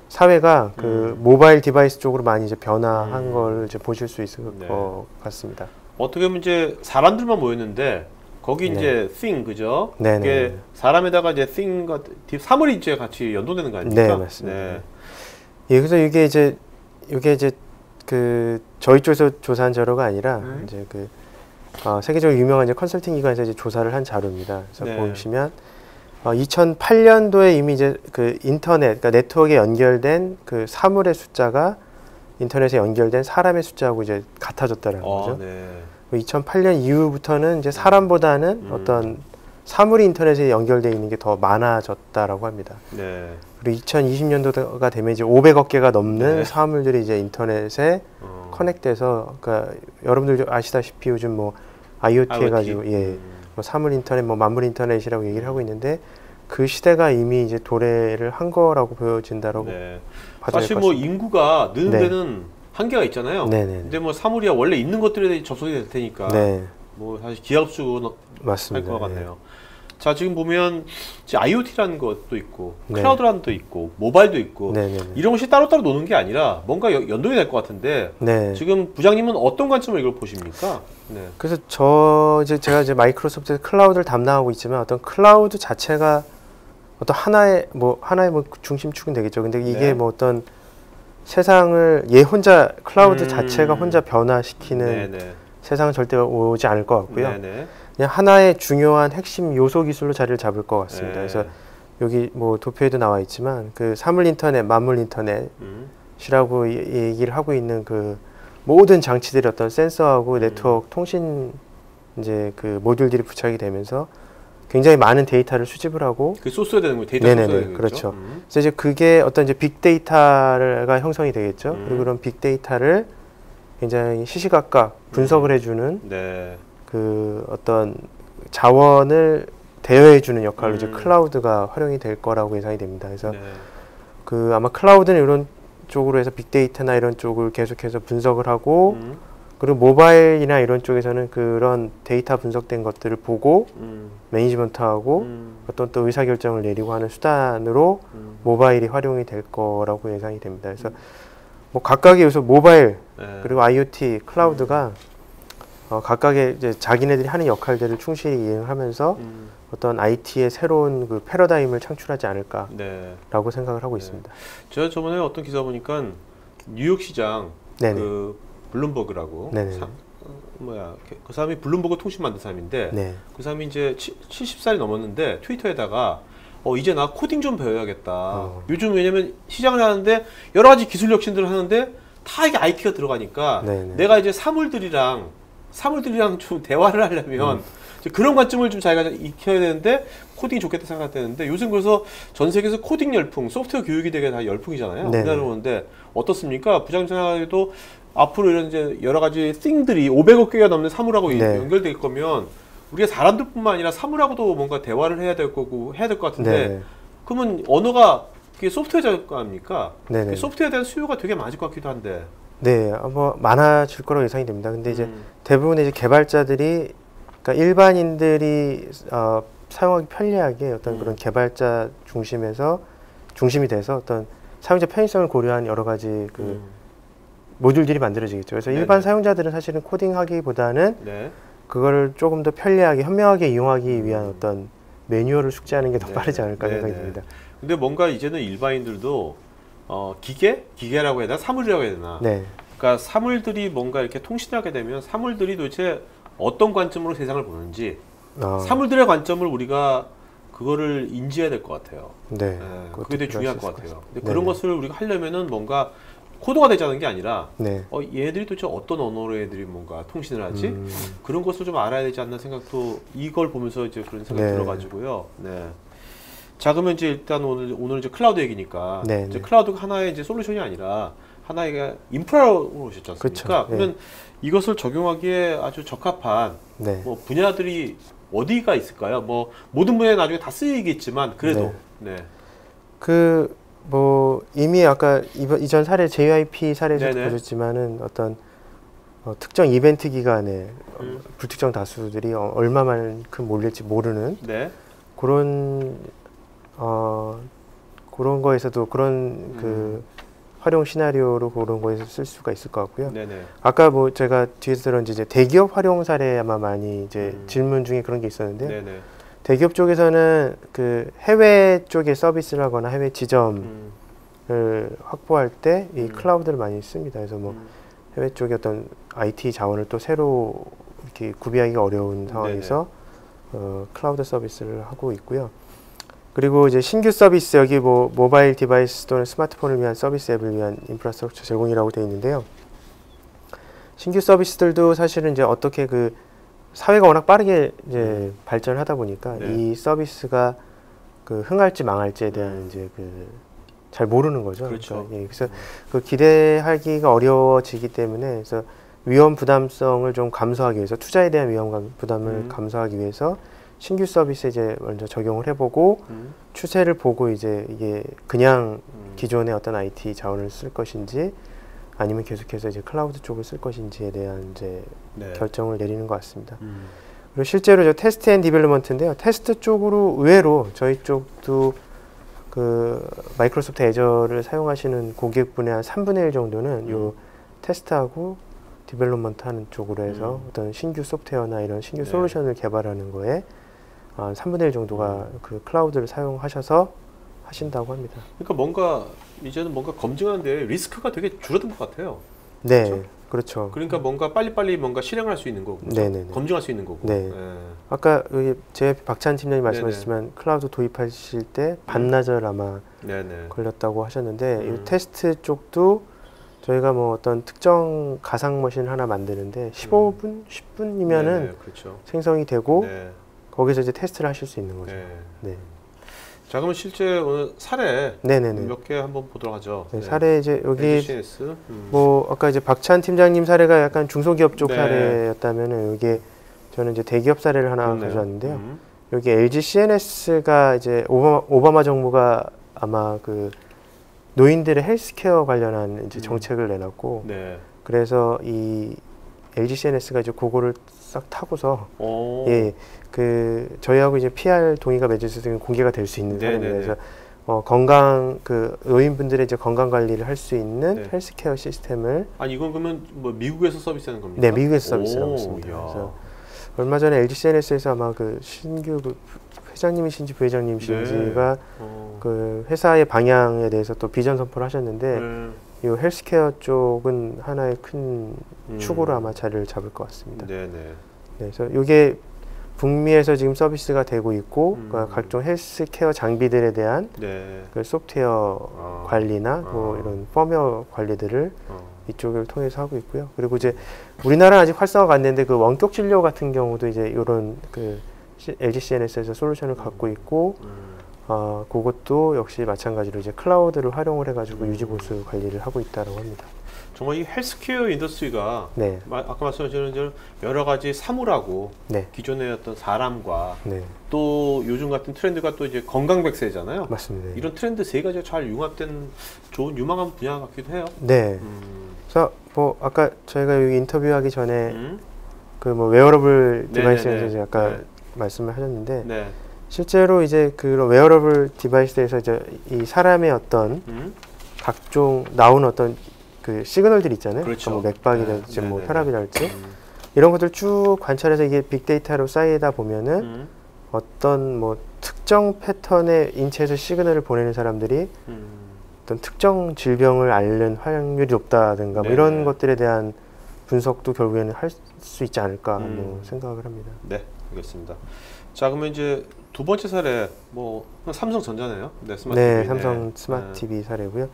사회가 그 모바일 디바이스 쪽으로 많이 이제 변화한 걸 이제 보실 수 있을 것 같습니다. 어떻게 보면 이제 사람들만 모였는데 거기 이제 thing 그죠? 그게 사람에다가 이제 thing과 사물이 이제 같이 연동되는 거 아닙니까? 네, 맞습니다. 네. 예, 그래서 이게 이제 그 저희 쪽에서 조사한 자료가 아니라 이제 그 세계적으로 유명한 이제 컨설팅 기관에서 이제 조사를 한 자료입니다. 그래서 보시면 2008년도에 이미 이제 그 인터넷, 그러니까 네트워크에 연결된 그 사물의 숫자가 인터넷에 연결된 사람의 숫자하고 이제 같아졌다는 거죠. 2008년 이후부터는 이제 사람보다는 어떤 사물이 인터넷에 연결되어 있는 게 더 많아졌다라고 합니다. 그리고 2020년도가 되면 이제 500억 개가 넘는 사물들이 이제 인터넷에 커넥돼서, 그러니까 여러분들 아시다시피 요즘 뭐 IoT 해가지고 뭐 사물 인터넷, 뭐 만물 인터넷이라고 얘기를 하고 있는데 그 시대가 이미 이제 도래를 한 거라고 보여진다라고 봐도 사실 뭐 인구가 느는 데는 한계가 있잖아요. 근데 뭐 사물이야 원래 있는 것들에 접속이 될 테니까 뭐 사실 기하급수로 할 것 같네요. 자, 지금 보면 IoT라는 것도 있고 클라우드라는 것도 있고 모바일도 있고 이런 것이 따로따로 노는 게 아니라 뭔가 연동이 될 것 같은데 지금 부장님은 어떤 관점으로 이걸 보십니까? 그래서 제가 이제 마이크로소프트 클라우드를 담당하고 있지만 어떤 클라우드 자체가 어떤 하나의 뭐 중심축은 되겠죠. 근데 이게 뭐 어떤 세상을 혼자 클라우드 자체가 혼자 변화시키는 세상은 절대 오지 않을 것 같고요. 그냥 하나의 중요한 핵심 요소 기술로 자리를 잡을 것 같습니다. 그래서 여기 뭐 도표에도 나와 있지만 그 사물 인터넷, 만물 인터넷이라고 얘기를 하고 있는 그 모든 장치들이 어떤 센서하고 네트워크 통신 이제 그 모듈들이 부착이 되면서 굉장히 많은 데이터를 수집을 하고 그 소스가 되는 거예요. 데이터 소스가 되는 거죠. 그렇죠. 그래서 이제 그게 어떤 이제 빅데이터가 형성이 되겠죠. 그리고 그런 빅데이터를 굉장히 시시각각 분석을 해주는 네. 그 어떤 자원을 대여해주는 역할로 이제 클라우드가 활용이 될 거라고 예상이 됩니다. 그래서 네. 그 아마 클라우드는 이런 쪽으로 해서 빅데이터나 이런 쪽을 계속해서 분석을 하고 그리고 모바일이나 이런 쪽에서는 그런 데이터 분석된 것들을 보고 매니지먼트하고 어떤 또 의사결정을 내리고 하는 수단으로 모바일이 활용이 될 거라고 예상이 됩니다. 그래서 뭐 각각의 요소 모바일 그리고 IoT, 클라우드가 각각의 이제 자기네들이 하는 역할들을 충실히 이행하면서 어떤 IT의 새로운 그 패러다임을 창출하지 않을까라고 네. 생각을 하고 있습니다. 제가 저번에 어떤 기사 보니까 뉴욕 시장 네네. 그 블룸버그라고 네네. 그 사람이 블룸버그 통신 만든 사람인데 네. 그 사람이 이제 70살이 넘었는데 트위터에다가 이제 나 코딩 좀 배워야겠다. 요즘 왜냐면 시장을 하는데 여러 가지 기술 혁신들을 하는데 다 이게 IT가 들어가니까 네네. 내가 이제 사물들이랑 좀 대화를 하려면 이제 그런 관점을 좀 자기가 익혀야 되는데 코딩이 좋겠다 생각했는데 요즘 그래서 전 세계에서 코딩 열풍, 소프트웨어 교육이 되게 다 열풍이잖아요. 우리나라로 오는데 어떻습니까? 부장님 생각에도 앞으로 이런 이제 여러 가지 thing들이 500억 개가 넘는 사물하고 네. 연결될 거면 우리가 사람들뿐만 아니라 사물하고도 뭔가 대화를 해야 될 거고 해야 될 것 같은데 네. 그러면 언어가 그게 소프트웨어 아닙니까? 네네. 소프트웨어에 대한 수요가 되게 많을 것 같기도 한데. 네, 뭐 많아질 거라고 예상이 됩니다. 근데 이제 대부분의 이제 개발자들이 그러니까 일반인들이 사용하기 편리하게 어떤 그런 개발자 중심이 돼서 어떤 사용자 편의성을 고려한 여러 가지 그 모듈들이 만들어지겠죠. 그래서 네네. 일반 사용자들은 사실은 코딩하기보다는 네. 그거를 조금 더 편리하게 현명하게 이용하기 위한 어떤 매뉴얼을 숙지하는 게 더 네. 빠르지 않을까 네네. 생각이 듭니다. 근데 뭔가 이제는 일반인들도 기계라고 해야 되나 사물이라고 해야 되나. 네, 그러니까 사물들이 뭔가 이렇게 통신하게 되면 사물들이 도대체 어떤 관점으로 세상을 보는지 사물들의 관점을 우리가 그거를 인지해야 될 것 같아요. 네, 그게 되게 중요할 것 같아요. 근데 네네. 그런 것을 우리가 하려면은 뭔가 코드가 되자는 게 아니라 네, 얘들이 도대체 어떤 언어로 애들이 뭔가 통신을 하지? 그런 것을 좀 알아야 되지 않나 생각도 이걸 보면서 이제 그런 생각이 네. 들어가지고요. 네. 자, 그러면 이제 일단 오늘 이제 클라우드 얘기니까 네, 이제 네. 클라우드가 하나의 이제 솔루션이 아니라 하나의 인프라로 오셨지 않습니까? 그쵸, 그러면 네. 이것을 적용하기에 아주 적합한 네. 뭐 분야들이 어디가 있을까요? 뭐 모든 분야에 나중에 다 쓰이겠지만 그래도 네. 뭐 이미 아까 이전 사례 JYP 사례에서도 네네. 보셨지만은 어떤 특정 이벤트 기간에 불특정 다수들이 얼마만큼 몰릴지 모르는 네. 그런 거에서도 그런 그 활용 시나리오로 그런 거에서 쓸 수가 있을 것 같고요. 네네. 아까 뭐 제가 뒤에서 들은 이제 대기업 활용 사례 아마 많이 이제 질문 중에 그런 게 있었는데 네네. 대기업 쪽에서는 그 해외 쪽에 서비스를 하거나 해외 지점을 확보할 때 이 클라우드를 많이 씁니다. 그래서 뭐 해외 쪽에 어떤 IT 자원을 또 새로 이렇게 구비하기가 어려운 상황에서 클라우드 서비스를 하고 있고요. 그리고 이제 신규 서비스 여기 뭐 모바일 디바이스 또는 스마트폰을 위한 서비스 앱을 위한 인프라스트럭처 제공이라고 되어 있는데요. 신규 서비스들도 사실은 이제 어떻게 그 사회가 워낙 빠르게 이제 발전하다 보니까 네. 이 서비스가 그 흥할지 망할지에 대한 이제 그 잘 모르는 거죠. 그렇죠. 그러니까, 그래서 그 기대하기가 어려워지기 때문에 그래서 위험 부담성을 좀 감소하기 위해서 투자에 대한 위험 부담을 감소하기 위해서 신규 서비스에 이제 먼저 적용을 해보고 추세를 보고 이제 이게 그냥 기존의 어떤 IT 자원을 쓸 것인지 아니면 계속해서 이제 클라우드 쪽을 쓸 것인지에 대한 이제 네. 결정을 내리는 것 같습니다. 그리고 실제로 저 테스트 앤 디벨롭먼트인데요. 테스트 쪽으로 의외로 저희 쪽도 그 마이크로소프트 애저를 사용하시는 고객분의 한 3분의 1 정도는 요 테스트하고 디벨롭먼트 하는 쪽으로 해서 어떤 신규 소프트웨어나 이런 신규 솔루션을 개발하는 거에 3분의 1 정도가 그 클라우드를 사용하셔서 하신다고 합니다. 그러니까 뭔가 이제는 뭔가 검증하는데 리스크가 되게 줄어든 것 같아요. 네, 그렇죠? 그렇죠. 그러니까 뭔가 빨리빨리 뭔가 실행할 수 있는 거고, 네네네. 검증할 수 있는 거고. 네. 예. 아까 제 박찬 팀장님 말씀하셨지만 클라우드 도입하실 때 반나절 아마 네네. 걸렸다고 하셨는데 이 테스트 쪽도 저희가 뭐 어떤 특정 가상 머신 하나 만드는데 15분, 10분이면은 그렇죠. 생성이 되고 네. 거기서 이제 테스트를 하실 수 있는 거죠. 네. 네. 자, 그러면 실제 오늘 사례 네네네. 몇 개 한번 보도록 하죠. 네, 사례 이제 여기 LGCNS, 뭐 아까 이제 박찬 팀장님 사례가 약간 중소기업 쪽 네. 사례였다면은 여기 저는 이제 대기업 사례를 하나 그렇네요. 가져왔는데요. 여기 LG CNS가 이제 오바마 정부가 아마 그 노인들의 헬스케어 관련한 이제 정책을 내놨고, 네. 그래서 이 LG CNS가 이제 그거를 싹 타고서 오. 예, 그 저희하고 이제 PR 동의가 맺어서 공개가 될 수 있는 사례입니다. 네네네. 그래서 건강 그 노인분들의 이제 건강 관리를 할 수 있는 네. 헬스케어 시스템을 아니 이건 그러면 뭐 미국에서 서비스하는 겁니까? 네, 미국에서 서비스하고 오, 있습니다. 야. 그래서 얼마 전에 LG CNS에서 아마 그 신규 그 회장님이신지 부회장님이신지가 그 회사의 방향에 대해서 또 비전 선포를 하셨는데 이 헬스케어 쪽은 하나의 큰 축으로 아마 자리를 잡을 것 같습니다. 네네. 네, 그래서 이게 북미에서 지금 서비스가 되고 있고 각종 헬스케어 장비들에 대한 네. 그 소프트웨어 관리나 뭐 이런 펌웨어 관리들을 이쪽을 통해서 하고 있고요. 그리고 이제 우리나라 아직 활성화가 안 됐는데 그 원격 진료 같은 경우도 이제 이런 그 LG CNS에서 솔루션을 갖고 있고 그것도 역시 마찬가지로 이제 클라우드를 활용을 해가지고 유지 보수 관리를 하고 있다고 합니다. 정말 이 헬스케어 인더스트리가 네. 아까 말씀하신 여러 가지 사물하고 네. 기존의 어떤 사람과 네. 또 요즘 같은 트렌드가 또 이제 건강 백세잖아요. 맞습니다. 이런 트렌드 세 가지가 잘 융합된 좋은 유망한 분야 같기도 해요. 네. 그래서 뭐 아까 저희가 여기 인터뷰하기 전에 그 뭐 웨어러블 디바이스에 대해서 아까 말씀을 하셨는데 네. 실제로 이제 그런 웨어러블 디바이스에서 이제 이 사람의 어떤 각종 나오는 어떤 그 시그널들 있잖아요. 그렇죠. 뭐 맥박이랄지 뭐 혈압이랄지 이런 것들 쭉 관찰해서 이게 빅데이터로 쌓이다 보면은 어떤 뭐 특정 패턴의 인체에서 시그널을 보내는 사람들이 어떤 특정 질병을 앓는 확률이 높다든가 뭐 이런 것들에 대한 분석도 결국에는 할 수 있지 않을까 뭐 생각을 합니다. 네, 알겠습니다. 자, 그러면 이제 두 번째 사례 뭐 삼성전자네요. 네, 스마트 네, TV. 삼성 스마트 TV 사례고요.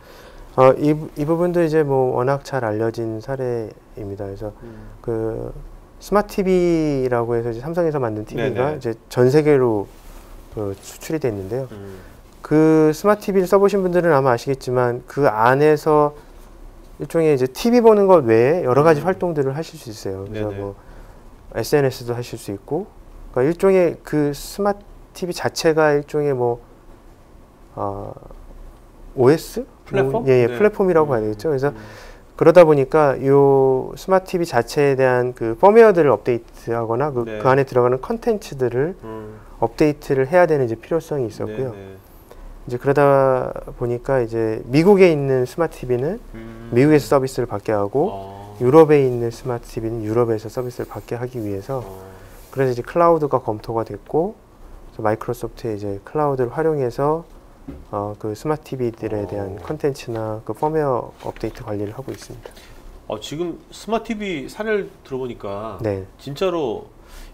이 부분도 이제 뭐 워낙 잘 알려진 사례입니다. 그래서 그 스마트 TV라고 해서 이제 삼성에서 만든 TV가 네네. 이제 전 세계로 그 수출이 됐는데요. 그 스마트 TV를 써보신 분들은 아마 아시겠지만 그 안에서 일종의 이제 TV 보는 것 외에 여러 가지 활동들을 하실 수 있어요. 그래서 네네. 뭐 SNS도 하실 수 있고, 그러니까 일종의 그 스마트 TV 자체가 일종의 뭐 OS 플랫폼? 예, 네. 플랫폼이라고 해야 되겠죠. 그래서 그러다 보니까 이 스마트 TV 자체에 대한 그 펌웨어들을 업데이트하거나 그, 네. 그 안에 들어가는 컨텐츠들을 업데이트를 해야 되는 이제 필요성이 있었고요. 네네. 이제 그러다 보니까 이제 미국에 있는 스마트 TV는 미국에서 서비스를 받게 하고 유럽에 있는 스마트 TV는 유럽에서 서비스를 받게 하기 위해서 그래서 이제 클라우드가 검토가 됐고 마이크로소프트의 이제 클라우드를 활용해서 그 스마트 TV들에 대한 컨텐츠나 그 펌웨어 업데이트 관리를 하고 있습니다. 지금 스마트 TV 사례를 들어보니까 네. 진짜로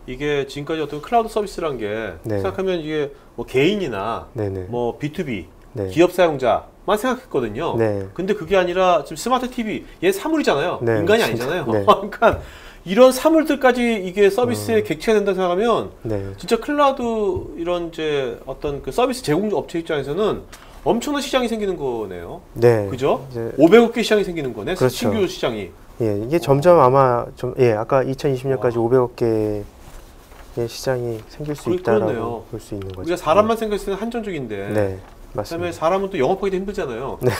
이게 지금까지 어떤 클라우드 서비스란 게 네. 생각하면 이게 뭐 개인이나 네네. 뭐 B2B 네. 기업 사용자만 생각했거든요. 네. 근데 그게 아니라 지금 스마트 TV 얘 사물이잖아요. 네, 인간이 맞습니다. 아니잖아요. 네. 그러니까 이런 사물들까지 이게 서비스에 객체가 된다 생각하면 네. 진짜 클라우드 이런 이제 어떤 그 서비스 제공 업체 입장에서는 엄청난 시장이 생기는 거네요. 네. 그죠? 이제 500억 개 시장이 생기는 거네. 그렇죠. 신규 시장이. 예, 이게 점점 아마 좀 아까 2020년까지 500억 개의 시장이 생길 수 그렇네요. 있다라고 볼 수 있는 거죠. 우리가 사람만 생각했을 때는 한정적인데. 네, 그다음에 맞습니다. 사람은 또 영업하기도 힘들잖아요. 네.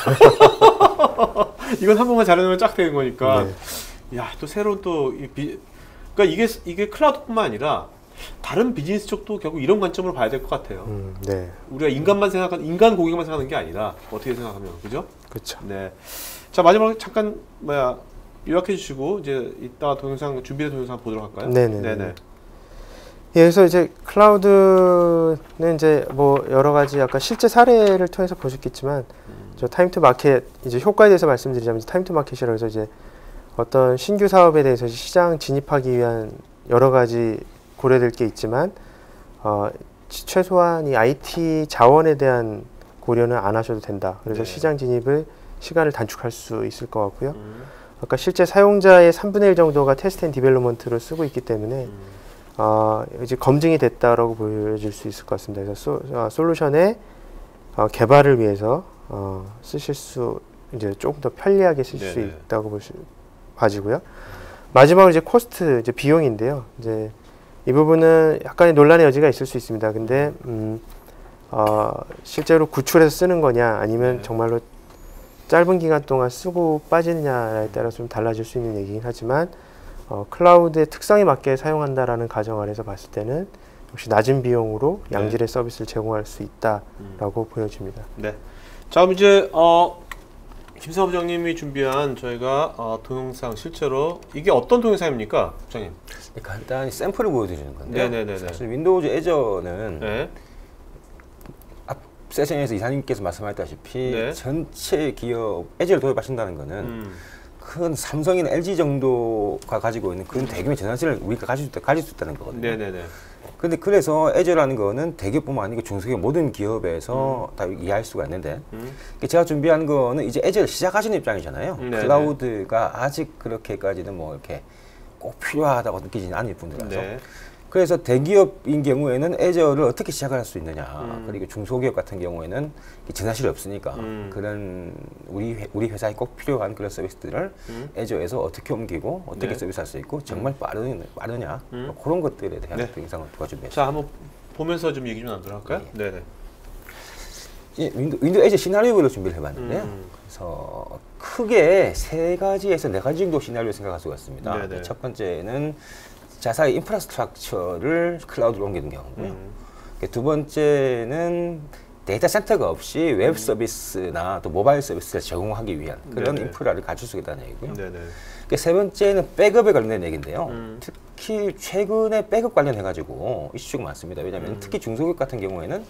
이건 한 번만 잘해놓으면 쫙 되는 거니까. 네. 야, 또 새로운 또 그러니까 이게 클라우드뿐만 아니라 다른 비즈니스 쪽도 결국 이런 관점으로 봐야 될 것 같아요. 네. 우리가 인간 고객만 생각하는 게 아니라 어떻게 생각하면 그죠? 그렇죠. 네. 자, 마지막으로 잠깐 요약해 주시고 이제 이따 동영상 준비된 동영상 보도록 할까요? 네네. 예, 그래서 이제 클라우드는 이제 뭐 여러 가지 아까 실제 사례를 통해서 보셨겠지만 저 타임 투 마켓 이제 효과에 대해서 말씀드리자면 타임 투 마켓이라고 해서 이제 어떤 신규 사업에 대해서 시장 진입하기 위한 여러 가지 고려될 게 있지만 최소한 이 IT 자원에 대한 고려는 안 하셔도 된다. 그래서 네. 시장 진입을 시간을 단축할 수 있을 것 같고요. 아까 실제 사용자의 3분의 1 정도가 테스트 앤 디벨롭먼트를 쓰고 있기 때문에 이제 검증이 됐다라고 보여질 수 있을 것 같습니다. 그래서 솔루션의 개발을 위해서 쓰실 수 이제 조금 더 편리하게 쓰실 수 있다고 봐지고요. 마지막으로 이제 코스트, 이제 비용인데요. 이제 이 부분은 약간의 논란의 여지가 있을 수 있습니다. 근데 실제로 구출해서 쓰는 거냐, 아니면 정말로 짧은 기간 동안 쓰고 빠지느냐에 따라서 좀 달라질 수 있는 얘기긴 하지만 클라우드의 특성에 맞게 사용한다라는 가정 아래서 봤을 때는 역시 낮은 비용으로 양질의 서비스를 제공할 수 있다라고 보여집니다. 네. 자, 그럼 이제 김상호 부장님이 준비한 저희가 동영상, 실제로 이게 어떤 동영상입니까, 부장님? 간단히 샘플을 보여드리는 건데요. 네네네. 사실 윈도우즈 애저는 네. 앞 세션에서 이사님께서 말씀하셨다시피 네. 전체 기업 애저를 도입하신다는 거는 큰 삼성이나 LG 정도가 가지고 있는 그런 대규모의 전환실을 우리가 가질 수 있다는 거거든요. 네네네. 근데 그래서 애저라는 거는 대기업뿐만 아니고 중소기업 모든 기업에서 다 이해할 수가 있는데 제가 준비한 거는 이제 애저를 시작하시는 입장이잖아요. 네네. 클라우드가 아직 그렇게까지는 뭐 이렇게 꼭 필요하다고 느끼지는 않을 분들이라서 네. 그래서 대기업인 경우에는 애저를 어떻게 시작할 수 있느냐 그리고 중소기업 같은 경우에는 전화실이 없으니까 그런 우리 회사에 꼭 필요한 그런 서비스들을 애저에서 어떻게 옮기고 어떻게 서비스할 수 있고 정말 빠르냐 뭐 그런 것들에 대한 영상을 도와준비했습니다. 자, 한번 보면서 좀 얘기 좀 나누도록 할까요? 네네. 예, 윈도우 애저 시나리오별로 준비를 해봤는데요. 그래서 크게 3가지에서 4가지 정도 시나리오 생각할 수가 있습니다. 네네. 첫 번째는 자사의 인프라스트럭처를 클라우드로 옮기는 경우고요. 두 번째는 데이터 센터가 없이 웹 서비스나 또 모바일 서비스를 제공하기 위한 그런 인프라를 갖출 수 있다는 얘기고요. 세 번째는 백업에 관련된 얘기인데요. 특히 최근에 백업 관련해가지고 이슈가 많습니다. 왜냐하면 특히 중소기업 같은 경우에는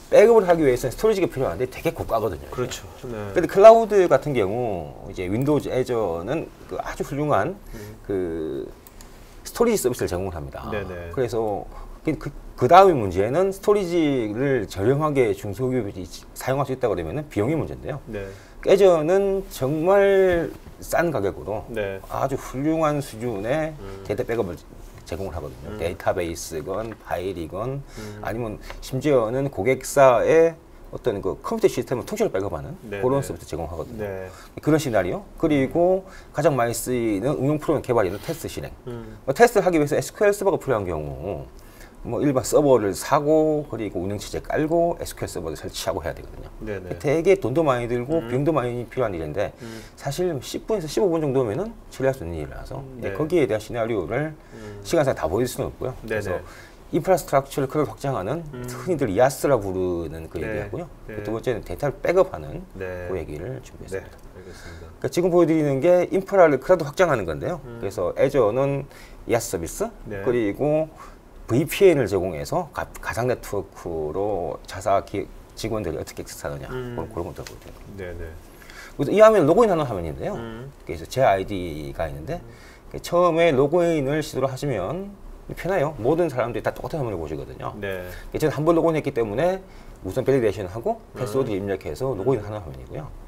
백업을 하기 위해서는 스토리지가 필요한데 되게 고가거든요. 그렇죠. 근데 클라우드 같은 경우 이제 윈도우즈 애저는 그 아주 훌륭한 그 스토리지 서비스를 제공을 합니다. 네네. 그래서 그 다음의 문제는 스토리지를 저렴하게 중소기업이 사용할 수 있다고 되면 비용의 문제인데요. 네. 애저는 정말 싼 가격으로 네. 아주 훌륭한 수준의 데이터 백업을 제공을 하거든요. 데이터베이스건 파일이건 아니면 심지어는 고객사의 어떤 그 컴퓨터 시스템을 통째로 백업하는 그런 서비스 제공하거든요. 네. 그런 시나리오. 그리고 가장 많이 쓰이는 응용 프로그램 개발이나 테스트 실행. 뭐 테스트를 하기 위해서 SQL 서버가 필요한 경우 뭐 일반 서버를 사고 그리고 운영체제 깔고 SQL 서버를 설치하고 해야 되거든요. 네네. 되게 돈도 많이 들고 비용도 많이 필요한 일인데 사실 10분에서 15분 정도면은 처리할 수 있는 일이라서 거기에 대한 시나리오를 시간상 다 보여줄 수는 없고요. 그래서 인프라스트럭처를 클라우드 확장하는 흔히들 이아스라 부르는 그 얘기하고요. 두 번째는 데이터를 백업하는 그 얘기를 준비했습니다. 알겠습니다. 그러니까 지금 보여드리는 게 인프라를 클라우드 확장하는 건데요. 그래서 애저는 이아스 서비스 그리고 VPN을 제공해서 가상 네트워크로 자사 직원들이 어떻게 액세스하느냐 그런 것들 보여드립니다. 네네. 그래서 이 화면은 로그인하는 화면인데요. 그래서 제 아이디가 있는데 처음에 로그인을 시도를 하시면 편해요. 모든 사람들이 다 똑같은 화면을 보시거든요. 네. 저는 한 번 로그인했기 때문에 우선 밸리데이션을 하고 패스워드 입력해서 로그인하는 화면이고요.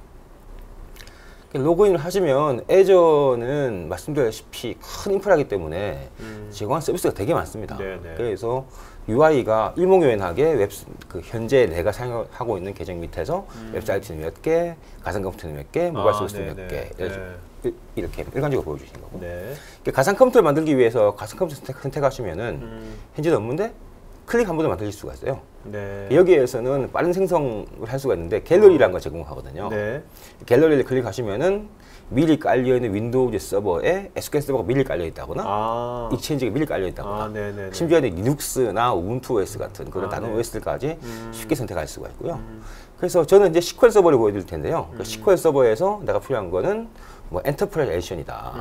로그인을 하시면 애저는 말씀드렸다시피 큰 인프라이기 때문에 제공한 서비스가 되게 많습니다. 네네. 그래서 UI가 일목요연하게 현재 내가 사용하고 있는 계정 밑에서 웹사이트는 몇 개, 가상 컴퓨터는 몇 개, 모바일 서비스는 몇 개 이렇게 일관적으로 보여주신 거고. 가상 컴퓨터를 만들기 위해서 가상 컴퓨터 선택하시면은 현재 없는데 클릭 한 번에 만들 수가 있어요. 여기에서는 빠른 생성을 할 수가 있는데 갤러리라는 걸 제공하거든요. 갤러리를 클릭하시면은 미리 깔려있는 윈도우즈 서버에 SQL 서버가 미리 깔려있다거나 익스체인지가 미리 깔려있다거나 심지어는 리눅스나 우분투 OS 같은 그런 다른 OS들까지 쉽게 선택할 수가 있고요. 그래서 저는 이제 SQL 서버를 보여드릴 텐데요. 그 SQL 서버에서 내가 필요한 거는 뭐 엔터프라이제이션이다.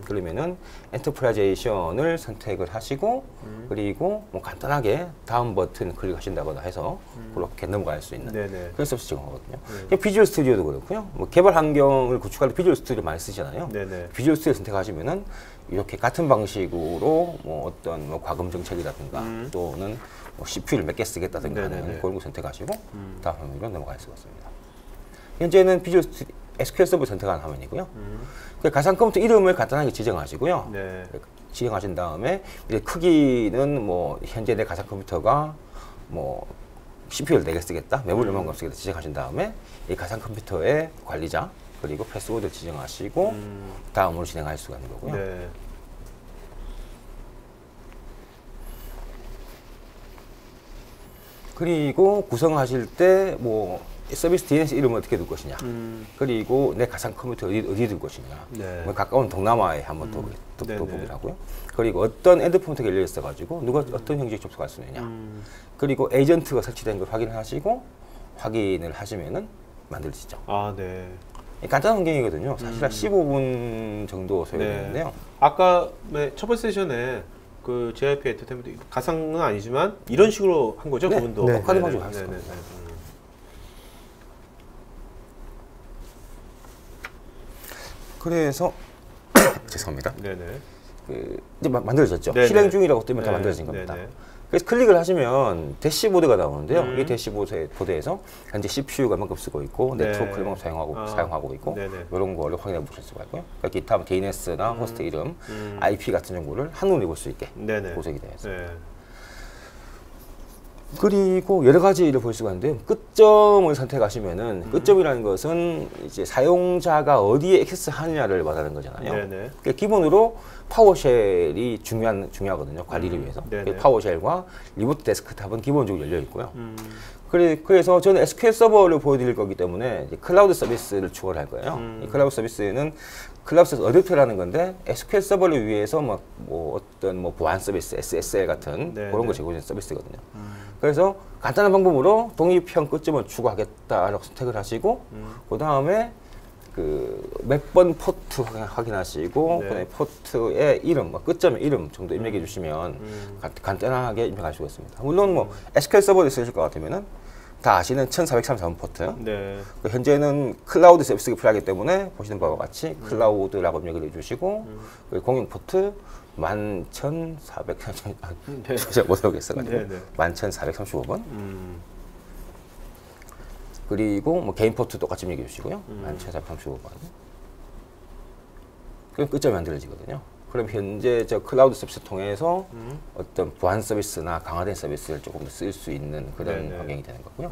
그러면은 엔터프라이제이션을 선택을 하시고 그리고 뭐 간단하게 다음 버튼 클릭하신다거나 한다거나 해서 그렇게 넘어갈 수 있는 그런 서비스 제공하거든요. 비주얼 스튜디오도 그렇고요. 뭐 개발 환경을 구축할 때 비주얼 스튜디오 많이 쓰잖아요. 비주얼 스튜디오 선택하시면은 이렇게 같은 방식으로 뭐 어떤 뭐 과금 정책이라든가 또는 뭐 CPU를 몇 개 쓰겠다든가 하는 그런 거 선택하시고 다음 화면으로 넘어갈 수가 있습니다. 현재는 비주얼 스튜디오 SQL 서버 선택하는 화면이고요. 가상 컴퓨터 이름을 간단하게 지정하시고요. 지정하신 다음에 이제 크기는 뭐 현재 내 가상 컴퓨터가 뭐 CPU를 4개 쓰겠다, 메모리 얼마큼 쓰겠다 지정하신 다음에 이 가상 컴퓨터의 관리자 그리고 패스워드를 지정하시고 다음으로 진행할 수가 있는 거고요. 그리고 구성하실 때 뭐 서비스 DNS 이름을 어떻게 둘 것이냐, 그리고 내 가상 컴퓨터 어디 둘 것이냐, 뭐 가까운 동남아에 한번 또 보기를 하고요. 그리고 어떤 엔드포인트가 열려 있어가지고 누가 어떤 형식에 접속할 수 있느냐, 그리고 에이전트가 설치된 걸 확인하시고 확인을 하시면은 만들어지죠. 아, 네. 간단한 환경이거든요. 사실 한 15분 정도 소요되는데요. 아까 첫 번째 세션에 그 JYP 엔터테인먼트 가상은 아니지만 이런 식으로 한 거죠, 그분도. 카드 방식으로 할 수가 있어요. 그래서 죄송합니다. 이제 만들어졌죠. 실행 중이라고 뜨면 다 만들어진 겁니다. 그래서 클릭을 하시면 대시보드가 나오는데요. 이 대시보드에서 현재 CPU가 얼마큼 쓰고 있고 네트워크를 얼마큼 사용하고 있고 이런 거를 확인해 보실 수가 있고요. 그러니까 기타 DNS나 호스트 이름, IP 같은 정보를 한눈에 볼 수 있게 보색이 되어 있습니다. 그리고 여러 가지를 볼 수가 있는데요. 끝점을 선택하시면은 끝점이라는 것은 이제 사용자가 어디에 액세스하느냐를 말하는 거잖아요. 그러니까 기본으로 파워쉘이 중요하거든요. 관리를 위해서. 파워쉘과 리모트 데스크탑은 기본적으로 열려 있고요. 그래서 저는 SQL 서버를 보여드릴 거기 때문에 이제 클라우드 서비스를 추가를 할 거예요. 이 클라우드 서비스는 클라우드 서비스 어댑터라는 건데 SQL 서버를 위해서 뭐 어떤 뭐 보안 서비스, SSL 같은 그런 걸 제공하는 서비스거든요. 그래서 간단한 방법으로 독립형 끝점을 추가하겠다라고 선택을 하시고 그 다음에 그 몇 번 포트 확인하시고 그다음에 포트의 이름, 끝점의 이름 정도 입력해 주시면 간단하게 입력할 수가 있습니다. 물론 뭐 SQL 서버를 쓰실 것 같으면은 다 아시는 1434번 포트. 현재는 클라우드 서비스가 필요하기 때문에 보시는 바와 같이 클라우드라고 입력을 해주시고 공용 포트 11,400 제가 못 외우겠어가지고 11,435번. 그리고 뭐 개인 포트 똑같이 입력해 주시고요. 11,435번. 그럼 끝점이 만들어지거든요. 그럼 현재 저 클라우드 서비스 통해서 어떤 보안 서비스나 강화된 서비스를 조금 더 쓸 수 있는 그런 환경이 되는 거고요.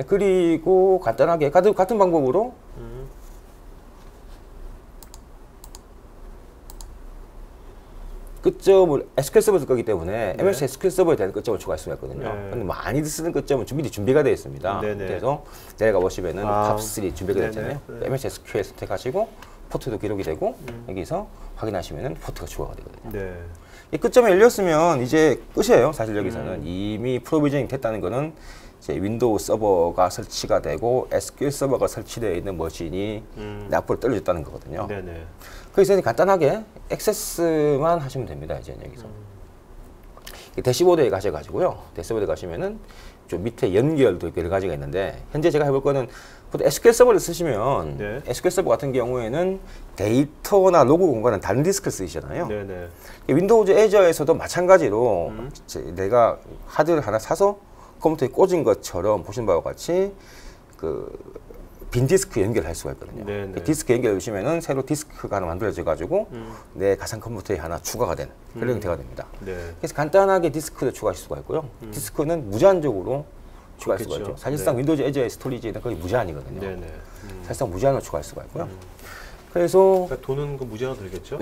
그리고 간단하게 같은 방법으로 끝점을 SQL 서버를 쓸 거기 때문에 MS SQL 서버에 대한 끝점을 추가할 수가 있거든요. 근데 많이 쓰는 끝점은 미리 준비가 되어 있습니다. 그래서 내가 보시면은 팝3 준비가 되어 있잖아요. MS SQL 선택하시고 포트도 기록이 되고 여기서 확인하시면은 포트가 추가가 되거든요. 이 끝점이 열렸으면 이제 끝이에요. 사실 여기서는 이미 프로비저닝 됐다는 거는 이제 윈도우 서버가 설치가 되고 SQL 서버가 설치되어 있는 머신이 앞으로 떨어졌다는 거거든요. 그래서 이제 간단하게 액세스만 하시면 됩니다. 이제 여기서 대시보드에 가셔가지고요. 대시보드에 가시면은 좀 밑에 연결도 여러 가지가 있는데 현재 제가 해볼 거는 보통 SQL 서버를 쓰시면 SQL 서버 같은 경우에는 데이터나 로그 공간은 다른 디스크를 쓰시잖아요. 윈도우즈 애저에서도 마찬가지로 내가 하드를 하나 사서 컴퓨터에 꽂은 것처럼 보시는 바와 같이 빈 디스크 연결할 수가 있거든요. 디스크 연결해 주시면은 새로 디스크가 하나 만들어져 가지고 내 가상 컴퓨터에 하나 추가가 된 그런 형태가 됩니다. 그래서 간단하게 디스크도 추가할 수가 있고요. 디스크는 무제한적으로 추가할 수가 있죠. 사실상 윈도우즈 애저의 스토리지는 거의 무제한이거든요. 사실상 무제한으로 추가할 수가 있고요. 그래서 그러니까 돈은 그 무제한으로 들겠죠?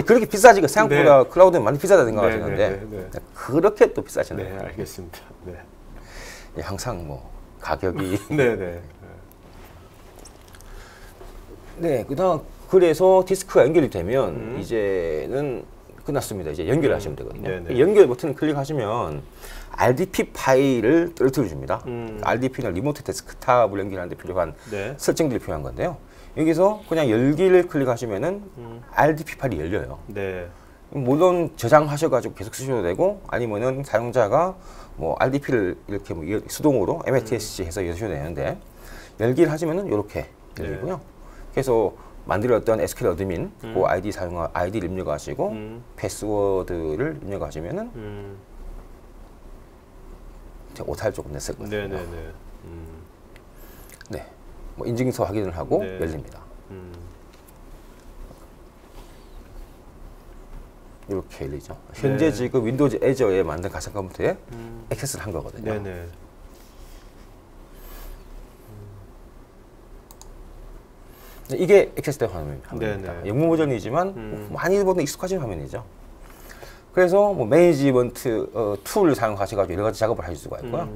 그렇게 비싸지가 생각보다 클라우드는 많이 비싸다 생각하시는데 그렇게 또 비싸지 않아요. 알겠습니다. 항상 뭐 가격이 그다음 그래서 디스크가 연결이 되면 이제는 끝났습니다. 이제 연결하시면 되거든요. 연결 버튼을 클릭하시면 RDP 파일을 떨어뜨려 줍니다. RDP는 리모트 데스크탑을 연결하는 데 필요한 설정들이 필요한 건데요. 여기서 그냥 열기를 클릭하시면은 RDP 파일이 열려요. 물론 저장하셔가지고 계속 쓰셔도 되고 아니면은 사용자가 뭐 RDP를 이렇게 뭐 수동으로 MATSC 해서 여셔도 되는데 열기를 하시면은 이렇게 열리고요. 그래서 만들었던 SQL 어드민 그 아이디를 입력하시고 패스워드를 입력하시면은 제가 오타를 조금 냈었거든요. 네네네. 네, 뭐 인증서 확인을 하고 열립니다. 이렇게 열리죠. 현재 지금 윈도우즈 애저에 만든 가상 컴퓨터에 액세스를 한 거거든요. 네네. 이게 액세스된 화면입니다. 영문 버전이지만 많이 보는 익숙하신 화면이죠. 그래서 뭐 매니지먼트 툴을 사용하셔가지고 여러 가지 작업을 하실 수가 있고요.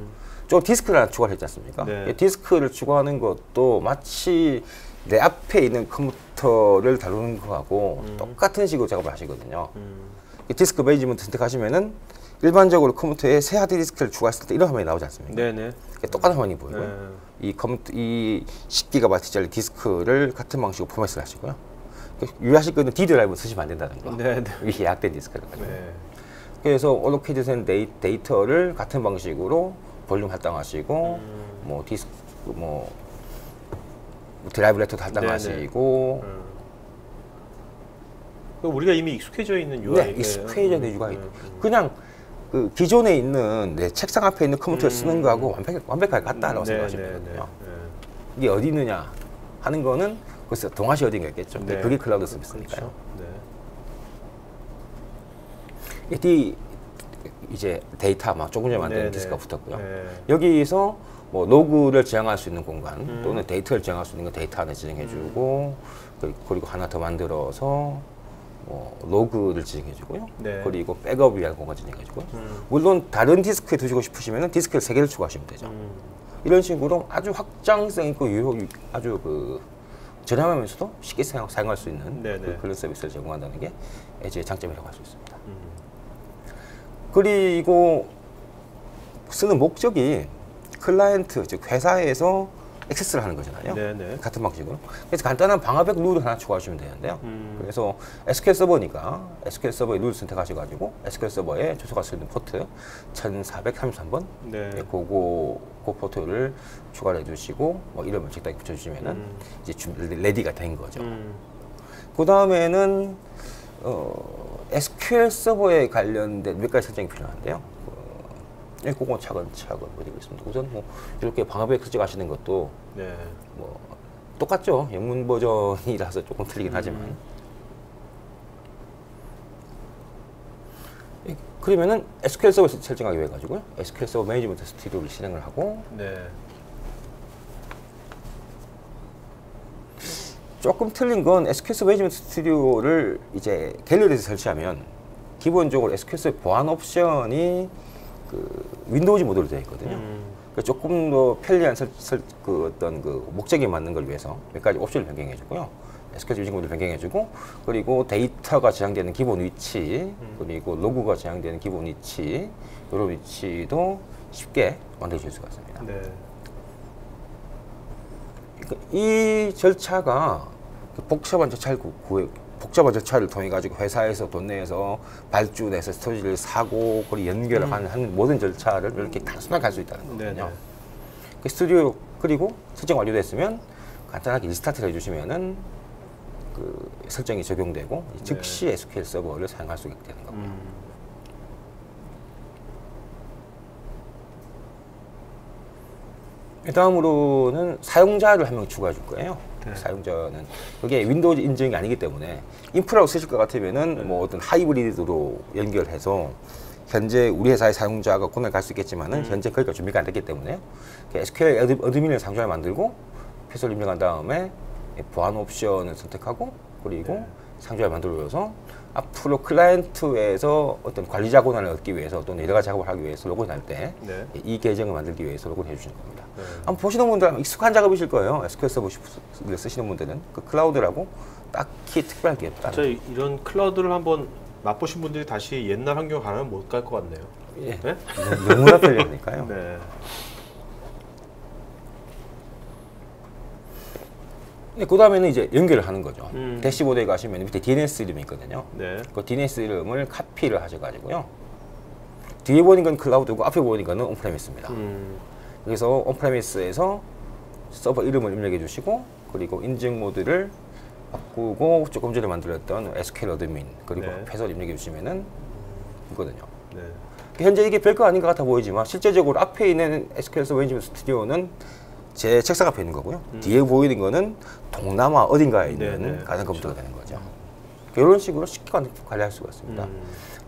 좀 디스크를 하나 추가를 했지 않습니까? 디스크를 추가하는 것도 마치 내 앞에 있는 컴퓨터를 다루는 거하고 똑같은 식으로 작업을 하시거든요. 디스크 매니지먼트 선택하시면은 일반적으로 컴퓨터에 새 하드디스크를 추가했을 때 이런 화면이 나오지 않습니까? 네네. 똑같은 화면이 보이고요. 이 10GB짜리 디스크를 같은 방식으로 포맷을 하시고요. 유의하실 거는 D 드라이브 쓰시면 안 된다는 거. 이게 약된 디스크를 가지고. 그래서 올로케이드 된 데이터를 같은 방식으로 볼륨 할당하시고 뭐 디스크 뭐 드라이브 레터도 할당하시고 우리가 이미 익숙해져 있는 UI. 네, 익숙해져 있는 UI. 그냥 그 기존에 있는 내 책상 앞에 있는 컴퓨터를 쓰는 거하고 완벽하게 같다라고 생각하시면 되거든요. 이게 어디 있느냐 하는 거는 글쎄 동아시 어딘가 있겠죠. 그게 클라우드 서비스니까요. 그렇죠. 이제 데이터 막 조금 전에 만든 디스크가 붙었고요. 여기서 뭐 로그를 저장할 수 있는 공간 또는 데이터를 저장할 수 있는 거 데이터 안에 저장해주고 그리고 하나 더 만들어서 뭐 로그를 지정해주고요. 그리고 백업을 위한 공간 지정해주고요. 물론 다른 디스크에 두시고 싶으시면 디스크를 3개를 추가하시면 되죠. 이런 식으로 아주 확장성 있고 아주 그 저렴하면서도 쉽게 사용할 수 있는 그런 서비스를 제공한다는 게 에즈의 장점이라고 할 수 있습니다. 그리고 쓰는 목적이 클라이언트, 즉 회사에서 액세스를 하는 거잖아요. 같은 방식으로. 그래서 간단한 방화벽 룰을 하나 추가하시면 되는데요. 그래서 SQL 서버니까 SQL 서버의 룰 선택하셔가지고 SQL 서버에 접속할 수 있는 포트 1433번 그 포트를 추가를 해주시고 뭐 이름을 적당히 붙여주시면은 이제 레디가 된 거죠. 그 다음에는 SQL 서버에 관련된 몇 가지 설정이 필요한데요. 그거 차근차근 보여드리고 있습니다. 우선 뭐 이렇게 방화벽 설정하시는 것도 뭐 똑같죠. 영문 버전이라서 조금 틀리긴 하지만. 그러면은 SQL 서버 설정하기 위해 가지고요. SQL 서버 매니지먼트 스튜디오를 실행을 하고 조금 틀린 건 SQL 서버 매니지먼트 스튜디오를 이제 갤러리에서 설치하면 기본적으로 SQL 서버 보안 옵션이 그 윈도우즈 모드로 되어 있거든요. 그러니까 조금 더 편리한 어떤 그 목적에 맞는 걸 위해서 몇 가지 옵션을 변경해주고요. SQL 유지 모드를 변경해주고 그리고 데이터가 저장되는 기본 위치 그리고 로그가 저장되는 기본 위치 이런 위치도 쉽게 만들어줄 수가 있습니다. 그러니까 이 절차가 복잡한 절차를 통해 가지고 회사에서 돈 내서 발주해서 스토리지를 사고 그리고 연결을 하는 모든 절차를 이렇게 단순하게 할 수 있다는 거거든요. 그 스튜디오 그리고 설정 완료됐으면 간단하게 리스타트를 해주시면은 그 설정이 적용되고 즉시 SQL 서버를 사용할 수 있게 되는 겁니다. 다음으로는 사용자를 한 명 추가해 줄 거예요. 사용자는 그게 윈도우즈 인증이 아니기 때문에 인프라로 쓰실 것 같으면은 뭐 어떤 하이브리드로 연결해서 현재 우리 회사의 사용자가 권한을 갈 수 있겠지만은 현재 거기가 준비가 안 됐기 때문에 SQL 어드민을 사용자를 만들고 패스워드 입력한 다음에 보안 옵션을 선택하고 그리고 상자를 만들어서 앞으로 클라이언트에서 어떤 관리자 권한을 얻기 위해서 또는 여러 가지 작업을 하기 위해서 로그인할 때 이 계정을 만들기 위해서 로그인해 주시는 겁니다. 한번 보시는 분들은 익숙한 작업이실 거예요. SQL 서버를 쓰시는 분들은 그 클라우드라고 딱히 특별할 게 없다. 이런 클라우드를 한번 맛보신 분들이 다시 옛날 환경 가면 못 갈 것 같네요. 예. 너무나 편리하니까요. 그 다음에는 이제 연결을 하는 거죠. 대시보드에 가시면 밑에 DNS 이름이 있거든요. 네. 그 DNS 이름을 카피를 하셔가지고요. 뒤에 보는 건 클라우드고 앞에 보는 거는 온프레미스입니다. 그래서 온프레미스에서 서버 이름을 입력해 주시고 그리고 인증 모드를 바꾸고 조금 전에 만들었던 SQL 어드민 그리고 네. 패스워드 입력해 주시면은 있거든요. 네. 현재 이게 별거 아닌 것 같아 보이지만 실제적으로 앞에 있는 SQL 서버 엔진 스튜디오는 제 책상 앞에 있는 거고요. 뒤에 보이는 거는 동남아 어딘가에 있는 네네. 가상 컴퓨터가 되는 거죠. 이런 식으로 쉽게 관리할 수가 있습니다.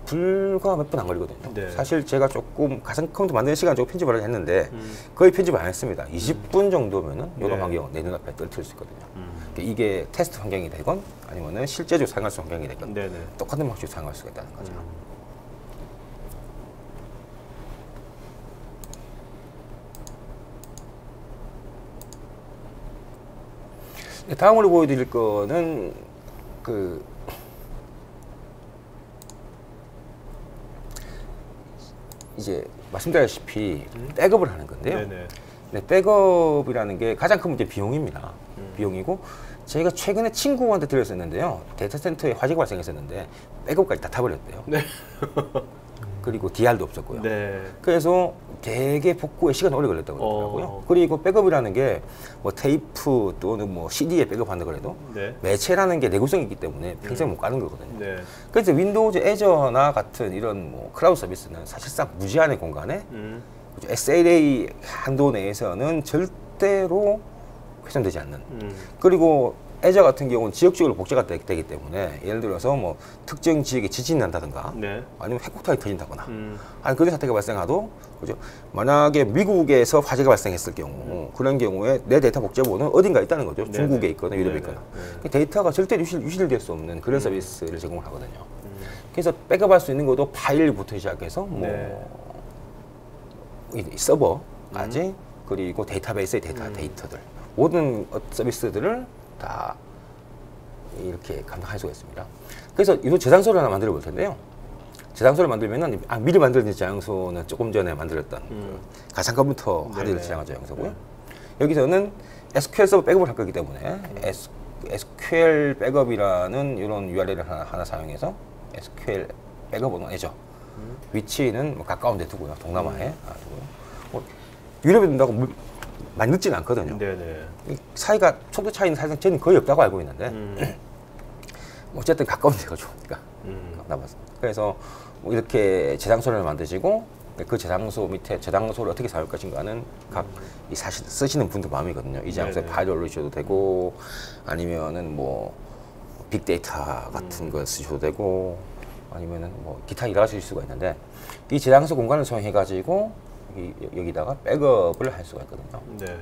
불과 몇 분 안 걸리거든요. 네. 사실 제가 조금 가상 컴퓨터 만드는 시간 조금 편집을 하긴 했는데 거의 편집 안 했습니다. 20분 정도면은 이런 네. 환경 내 눈앞에 떨어뜨릴 수 있거든요. 이게 테스트 환경이 되건 아니면은 실제적으로 사용할 수 환경이 되건 네네. 똑같은 방식으로 사용할 수가 있다는 거죠. 다음으로 보여드릴 거는 이제 말씀드렸다시피 백업을 하는 건데요. 네네. 네, 백업이라는 게 가장 큰 문제 비용입니다. 비용이고 저희가 최근에 친구한테 들었었는데요. 데이터 센터에 화재가 발생했었는데 백업까지 다 타버렸대요. 네. 그리고 DR도 없었고요. 네. 그래서 되게 복구에 시간이 오래 걸렸다고 그러더라고요. 그리고 백업이라는 게 뭐 테이프 또는 뭐 CD에 백업한다 그래도 네. 매체라는 게 내구성이 있기 때문에 평생 못 가는 거거든요. 네. 그래서 윈도우즈 애저나 같은 이런 뭐 클라우드 서비스는 사실상 무제한의 공간에 SLA 한도 내에서는 절대로 훼손되지 않는. 그리고 애저 같은 경우는 지역적으로 복제가 되기 때문에 예를 들어서 뭐 특정 지역에 지진이 난다든가 네. 아니면 핵폭탄이 터진다거나 아니 그런 사태가 발생하도 그죠? 만약에 미국에서 화재가 발생했을 경우 그런 경우에 내 데이터 복제본은 어딘가 있다는 거죠. 네네. 중국에 있거나 유럽에 네네. 있거나 데이터가 절대 유실될 수 없는 그런 서비스를 제공을 하거든요. 그래서 백업할 수 있는 것도 파일부터 시작해서 뭐 네. 이 서버까지 그리고 데이터베이스의 데이터들 모든 서비스들을 다 이렇게 감당할 수가 있습니다. 그래서 이 저장소를 하나 만들어 볼 텐데요. 저장소를 만들면은 미리 만들어진 저장소는 조금 전에 만들었던 그 가상 컴퓨터 하드를 저장한 저장소고요. 여기서는 SQL 서버 백업을 할 거기 때문에 SQL 백업이라는 이런 URL을 하나 사용해서 SQL 백업은 애저 위치는 뭐 가까운 데 두고요. 동남아에 뭐 유럽에 둔다고 많이 늦지는 않거든요. 네네. 사이가 속도 차이는 사실상 저는 거의 없다고 알고 있는데 어쨌든 가까운 데가 좋으니까 남았습니다. 그래서 뭐 이렇게 저장소를 만드시고 그 저장소 밑에 저장소를 어떻게 사용할 것인가는 각 사실 쓰시는 분들 마음이거든요. 이 저장소에 파일을 올리셔도 되고 아니면은 뭐 빅데이터 같은 거 쓰셔도 되고 아니면은 뭐 기타 일을 하실 수가 있는데 이 저장소 공간을 사용해 가지고 여기다가 백업을 할 수가 있거든요. 네.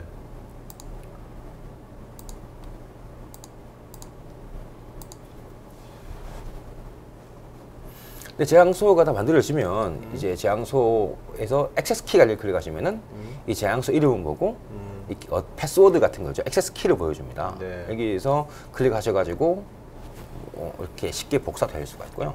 근데 저장소가 다 만들어지면 이제 저장소에서 액세스 키를 클릭하시면은 이 저장소 이름은 보고 이 패스워드 같은 거죠. 액세스 키를 보여줍니다. 네. 여기에서 클릭하셔가지고 이렇게 쉽게 복사될 수가 있고요.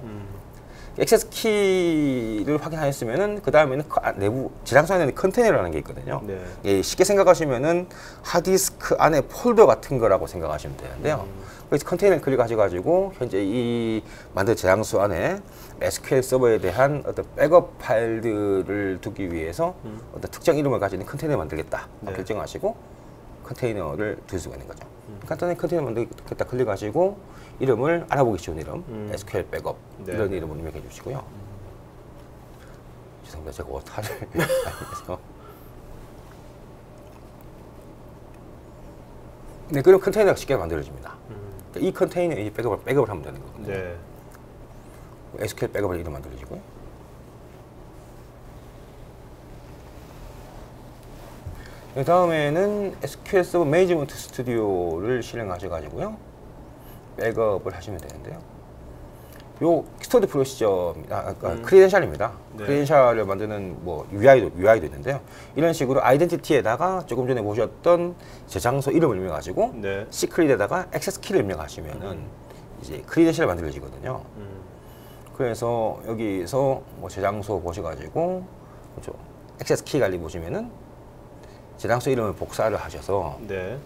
액세스 키를 확인하였으면은 그 다음에는 내부 저장소 안에는 컨테이너라는 게 있거든요. 네. 예, 쉽게 생각하시면은 하드디스크 안에 폴더 같은 거라고 생각하시면 되는데요. 그래서 컨테이너를 클릭하셔가지고 현재 이 만든 저장소 안에 SQL 서버에 대한 어떤 백업 파일들을 두기 위해서 어떤 특정 이름을 가지는 컨테이너를 만들겠다 결정하시고 컨테이너를 둘 수가 있는 거죠. 간단히 컨테이너 만들겠다 클릭하시고 이름을 알아보기 쉬운 이름 SQL 백업 이런 이름을 입력해 주시고요. 죄송합니다. 제가 오타를 해서 네, 그럼 컨테이너가 쉽게 만들어집니다. 이 컨테이너에 백업을 하면 되는 거거든요. 네. SQL 백업을 이름 만들어지고요. 그 다음에는 SQL 서버 매니지먼트 스튜디오를 실행하셔가지고요. 백업을 하시면 되는데요. 요 스토리 프로시저입니다. 크리덴셜입니다. 네. 크리덴셜을 만드는 뭐 UI도 있는데요. 이런 식으로 아이덴티티에다가 조금 전에 보셨던 저장소 이름을 입력하시고 네. 시크릿에다가 액세스 키를 입력하시면은 이제 크리덴셜이 만들어지거든요. 그래서 여기서 뭐 저장소 보셔가지고 그렇죠. 액세스 키 관리 보시면은 저장소 이름을 복사를 하셔서 네.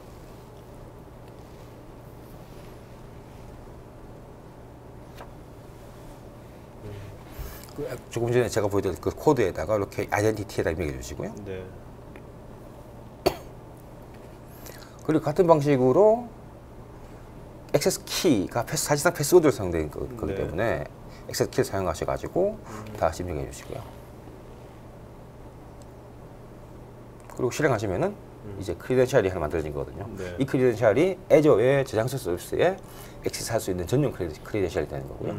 조금 전에 제가 보여드린 그 코드에다가 이렇게 아이덴티티에다 입력해 주시고요. 네. 그리고 같은 방식으로 액세스 키가 사실상 패스워드로 사용된 거기 네. 때문에 액세스 키를 사용하셔가지고 다시 입력해 주시고요. 그리고 실행하시면은 이제 크리덴셜이 하나 만들어진 거거든요. 네. 이 크리덴셜이 애저의 저장소 서비스에 액세스할 수 있는 전용 크리덴셜이 되는 거고요.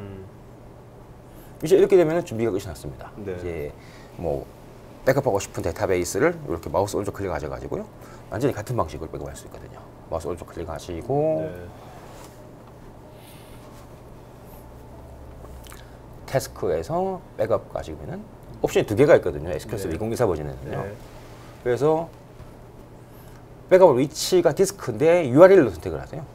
이제 이렇게 되면은 준비가 끝이 났습니다. 네. 이제 뭐 백업하고 싶은 데이터베이스를 이렇게 마우스 오른쪽 클릭 하셔가지고요. 완전히 같은 방식으로 백업할 수 있거든요. 마우스 오른쪽 클릭하시고 네. 태스크에서 백업 가시면은 옵션이 2개가 있거든요. SQL 네. 2024 버전에는요. 네. 그래서 백업 위치가 디스크인데 URL로 선택을 하세요.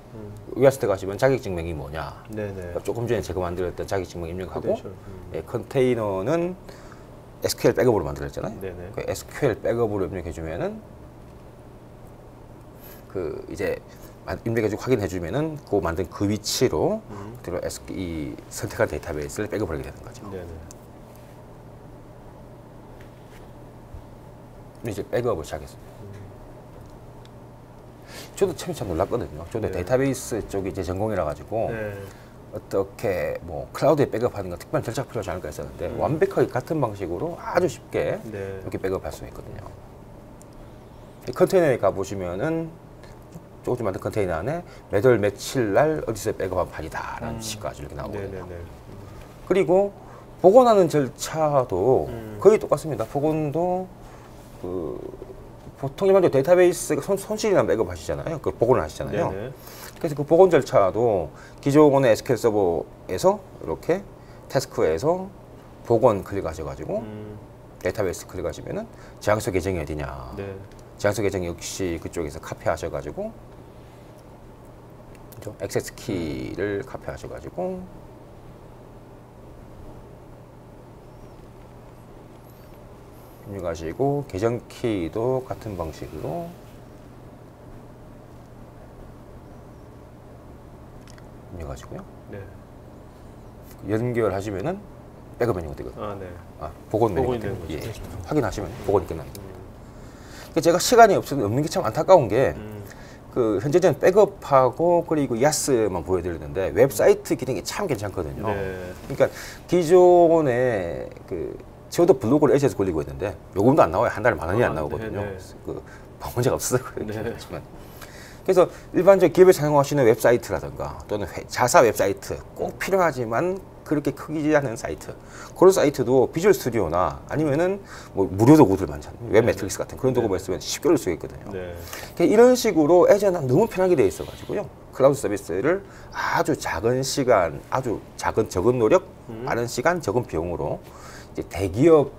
URL 선택하시면 자격증명이 뭐냐. 네네. 조금 전에 제가 만들었던 자격증명 입력하고 크리덴셜. 예, 컨테이너는 SQL 백업으로 만들었잖아요. 네네. 그 SQL 백업으로 입력해주면은 그 이제 입력해주고 확인해주면은 그 만든 그 위치로 그대로 이 선택한 데이터베이스를 백업을 하게 되는 거죠. 네네. 이제 백업을 시작했습니다. 저도 참 놀랐거든요. 저도 네. 데이터베이스 쪽이 제 전공이라 가지고 네. 어떻게 뭐 클라우드에 백업하는 거 특별한 절차가 필요하지 않을까 했었는데 완벽하게 같은 방식으로 아주 쉽게 네. 이렇게 백업할 수 있거든요. 이 컨테이너에 가보시면은 조금 만든 컨테이너 안에 몇 월 며칠 날 어디서 백업한 파일이다라는 시까지 이렇게 나오거든요. 네네네. 그리고 복원하는 절차도 거의 똑같습니다. 복원도 그 보통 일반적으로 데이터베이스가 손실이나 백업 하시잖아요. 그 복원을 하시잖아요. 네네. 그래서 그 복원 절차도 기존의 SQL 서버에서 이렇게 태스크에서 복원 클릭하셔가지고 데이터베이스 클릭하시면은 저장소 계정이 어디냐. 네. 저장소 계정 역시 그쪽에서 카피하셔가지고 액세스 키를 카피하셔가지고 입력하시고 계정 키도 같은 방식으로 입력하시고요. 네. 연결하시면은 백업 메뉴가 되거든요. 아, 네. 복원 메뉴가 복원이 되는 되는 거죠. 거죠. 예. 확인하시면 복원이 끝납니다. 그러니까 제가 시간이 없는 게 참 안타까운 게 그 현재 저는 백업하고 그리고 야스만 보여드리는데 웹사이트 기능이 참 괜찮거든요. 네. 그러니까 기존에 저도 블로그를 애쉬에서 굴리고 있는데 요금도 안 나와요. 한 달에 10,000원이 안 나오거든요. 네네. 그 문제가 없어서 네. 그렇지만 그래서 일반적 기업에 사용하시는 웹사이트라든가 또는 자사 웹사이트 꼭 필요하지만 그렇게 크지 않은 사이트 그런 사이트도 비주얼 스튜디오나 아니면은 뭐 무료 도구들 많잖아요. 웹 매트릭스 같은 그런 도구만 있으면 쉽게 올 수 있거든요. 네. 그러니까 이런 식으로 애저는 너무 편하게 되어 있어가지고요. 클라우드 서비스를 아주 작은 시간, 아주 적은 노력, 빠른 시간, 적은 비용으로 이제 대기업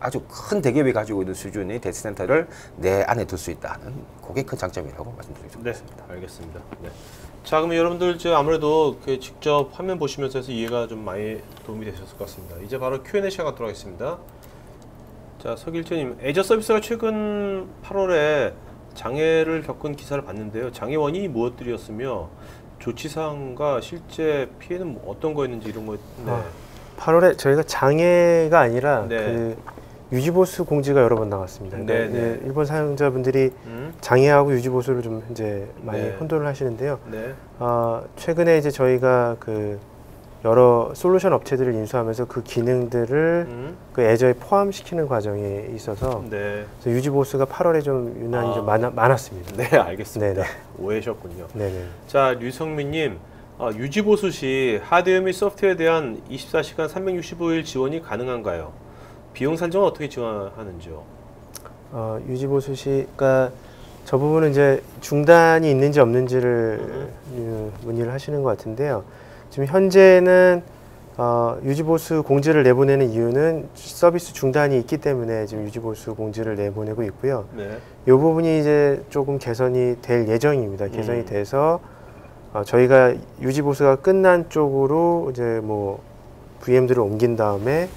아주 큰 대기업이 가지고 있는 수준의 데이터 센터를 내 안에 둘 수 있다는 그게 큰 장점이라고 말씀드리고 네, 싶습니다. 알겠습니다. 네. 자, 그럼 여러분들 아무래도 직접 화면 보시면서 해서 이해가 좀 많이 도움이 되셨을 것 같습니다. 이제 바로 Q&A 시간 갖도록 하겠습니다. 자, 서길재님, 애저 서비스가 최근 8월에 장애를 겪은 기사를 봤는데요. 장애 원인이 무엇들이었으며 조치사항과 실제 피해는 어떤 거였는지 이런 거. 네. 8월에 저희가 장애가 아니라 네. 그 유지보수 공지가 여러 번 나왔습니다. 그러니까 네, 네. 일본 사용자분들이 장애하고 유지보수를 좀 현재 많이 네. 혼돈을 하시는데요. 네. 최근에 이제 저희가 그 여러 솔루션 업체들을 인수하면서 그 기능들을 그 애저에 포함시키는 과정에 있어서 네. 그래서 유지보수가 8월에 좀 유난히 좀 많았습니다. 네, 알겠습니다. 네네. 오해셨군요. 네네. 자, 류성민님, 유지보수 시 하드웨어 및 소프트웨어에 대한 24시간 365일 지원이 가능한가요? 비용 산정은 어떻게 지원하는지요? 유지보수 시가 저 부분은 이제 중단이 있는지 없는지를 문의를 하시는 것 같은데요. 지금 현재는 유지보수 공지를 내보내는 이유는 서비스 중단이 있기 때문에 지금 유지보수 공지를 내보내고 있고요. 네. 이 부분이 이제 조금 개선이 될 예정입니다. 개선이 돼서 저희가 유지보수가 끝난 쪽으로 이제 뭐 VM들을 옮긴 다음에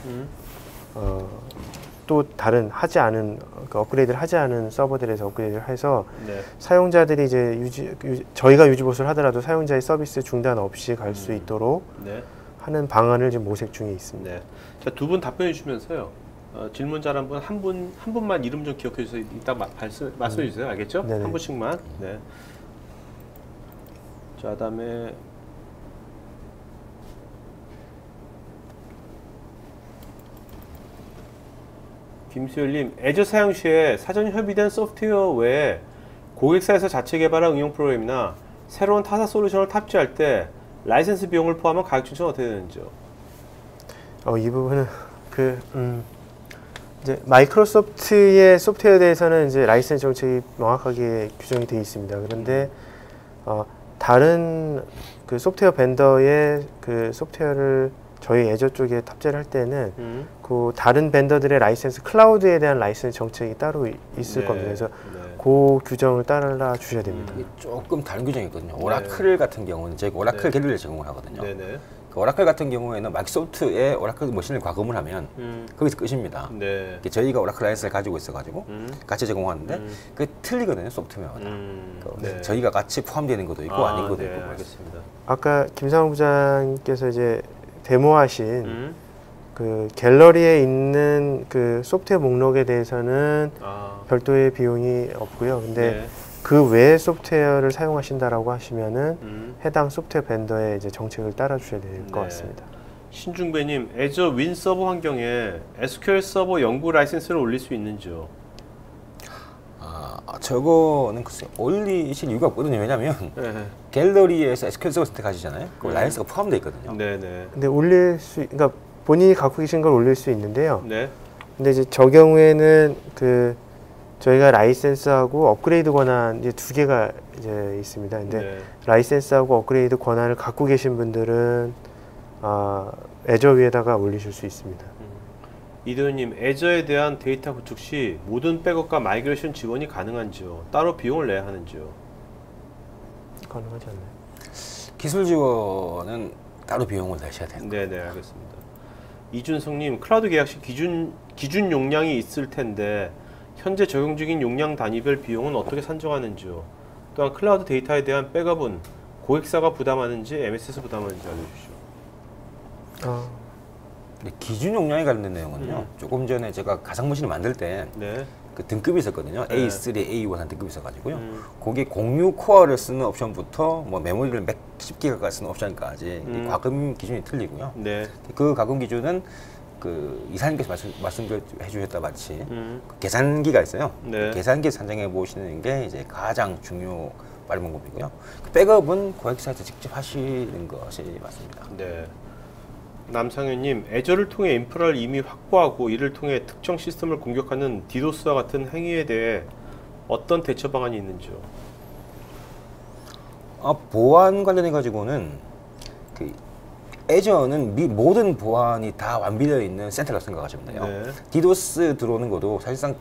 또 다른 하지 않은 업그레이드를 하지 않은 서버들에서 업그레이드를 해서 네. 사용자들이 이제 저희가 유지보수를 하더라도 사용자의 서비스 중단 없이 갈 수 있도록 네. 하는 방안을 지금 모색 중에 있습니다. 네. 자, 두 분 답변해 주시면서요. 질문자 한 분만 이름 좀 기억해 주세요. 이따 말씀해 주세요. 알겠죠? 네네. 한 분씩만. 네. 자, 그다음에 김수열님, 애저 사용 시에 사전 협의된 소프트웨어 외에 고객사에서 자체 개발한 응용 프로그램이나 새로운 타사 솔루션을 탑재할 때 라이센스 비용을 포함한 가격 신청은 어떻게 되는지요? 이 부분은 이제 마이크로소프트의 소프트웨어에 대해서는 이제 라이센스 정책이 명확하게 규정이 되어 있습니다. 그런데 다른 그 소프트웨어 벤더의 그 소프트웨어를 저희 애저 쪽에 탑재를 할 때는 그 다른 벤더들의 라이센스 클라우드에 대한 라이센스 정책이 따로 있을 겁니다. 그래서 그 규정을 따라 주셔야 됩니다. 이게 조금 다른 규정이 있거든요. 오라클 같은 경우는 저희가 오라클 계류를 제공을 하거든요. 네네. 그 오라클 같은 경우에는 마이크로소프트에 오라클 머신을 과금을 하면 거기서 끝입니다. 네. 저희가 오라클 라이센스를 가지고 있어가지고 같이 제공하는데 그게 틀리거든요, 소프트웨어마다. 네. 저희가 같이 포함되는 것도 있고 아닌 것도 있고. 알겠습니다. 아까 김상훈 부장께서 이제 데모하신 그 갤러리에 있는 그 소프트웨어 목록에 대해서는 별도의 비용이 없고요. 근데 그 외의 소프트웨어를 사용하신다라고 하시면은 해당 소프트웨어 벤더의 이제 정책을 따라 주셔야 될 것 같습니다. 신중배님, 애저 윈 서버 환경에 SQL 서버 연구 라이센스를 올릴 수 있는지요? 저거는 글쎄 올리실 이유가 없거든요. 왜냐면 갤러리에서 SQL 서버 선택하시잖아요. 그 라이센스가 포함되어 있거든요. 네네. 근데 그러니까 본인이 갖고 계신 걸 올릴 수 있는데요. 네. 근데 이제 저 경우에는 그 저희가 라이센스하고 업그레이드 권한 이제 두 개가 이제 있습니다. 근데 라이센스하고 업그레이드 권한을 갖고 계신 분들은 애저 위에다가 올리실 수 있습니다. 이도현님, 애저에 대한 데이터 구축 시 모든 백업과 마이그레이션 지원이 가능한지요? 따로 비용을 내야 하는지요? 가능하지 않나요? 기술 지원은 따로 비용을 내셔야 돼요. 네네, 알겠습니다. 이준성님, 클라우드 계약 시 기준 용량이 있을 텐데 현재 적용 중인 용량 단위별 비용은 어떻게 산정하는지요? 또한 클라우드 데이터에 대한 백업은 고객사가 부담하는지 MS에서 부담하는지 알려주시죠. 기준 용량에 관련된 내용은요. 조금 전에 제가 가상머신을 만들 때 그 등급이 있었거든요. A3, A1 한 등급이 있어가지고요. 거기에 공유 코어를 쓰는 옵션부터 뭐 메모리를 몇 10기가가 쓰는 옵션까지 과금 기준이 틀리고요. 그 과금 기준은 그 이사님께서 말씀해 주셨다 마치 그 계산기가 있어요. 그 계산기 산정해 보시는 게 이제 가장 빠른 방법이고요. 그 백업은 고객사에서 직접 하시는 것이 맞습니다. 네. 남상현님, 애저를 통해 인프라를 이미 확보하고 이를 통해 특정 시스템을 공격하는 디도스와 같은 행위에 대해 어떤 대처 방안이 있는지요? 보안 관련해 가지고는 그 애저는 모든 보안이 다 완비되어 있는 센터라고 생각하시면 돼요. 디도스 들어오는 것도 사실상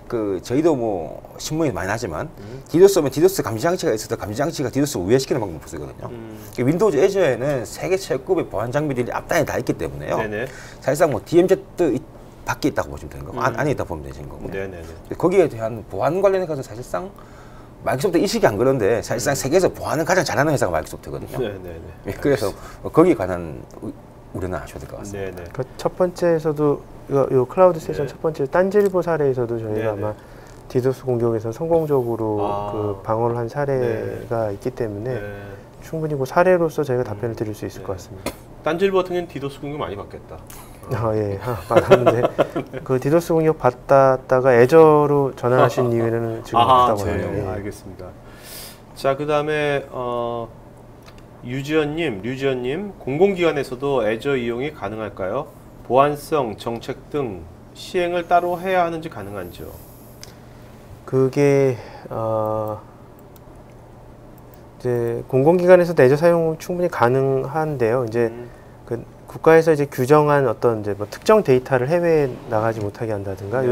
그 저희도 뭐 신문이 많이 나지만 디도스면 디도스 감지 장치가 있어서 감지 장치가 디도스 우회시키는 방법을 쓰거든요. 윈도우즈 애저에는 세계 최고의 보안 장비들이 앞단에 다 있기 때문에요. 사실상 뭐 DMZ 밖에 있다고 보시면 되는 거고 안에 있다 보면 되는 거고. 거기에 대한 보안 관련해 가지고 사실상 마이크로소프트 인식이 안 그런데 사실상 세계에서 보안을 가장 잘하는 회사가 마이크로소프트거든요. 그래서 거기에 관한 우려는 하셔야 될 것 같습니다. 그 첫 번째에서도 요 클라우드 세션 첫 번째 딴지일보 사례에서도 저희가 아마 디도스 공격에서 성공적으로 그 방어를 한 사례가 있기 때문에 충분히 그 사례로서 저희가 답변을 드릴 수 있을 것 같습니다. 딴지일보 같은 경우는 디도스 공격 많이 받겠다. 받았는데 그 디도스 공격 받다가 애저로 전환하신 이유는 지금 없다고 하네요. 알겠습니다. 자, 그 다음에 류지연님, 공공기관에서도 애저 이용이 가능할까요? 보안성, 정책 등 시행을 따로 해야 하는지 가능한지요? 그게 이제 공공기관에서도 애저 사용은 충분히 가능한데요. 이제 그 국가에서 이제 규정한 어떤 이제 뭐 특정 데이터를 해외에 나가지 못하게 한다든가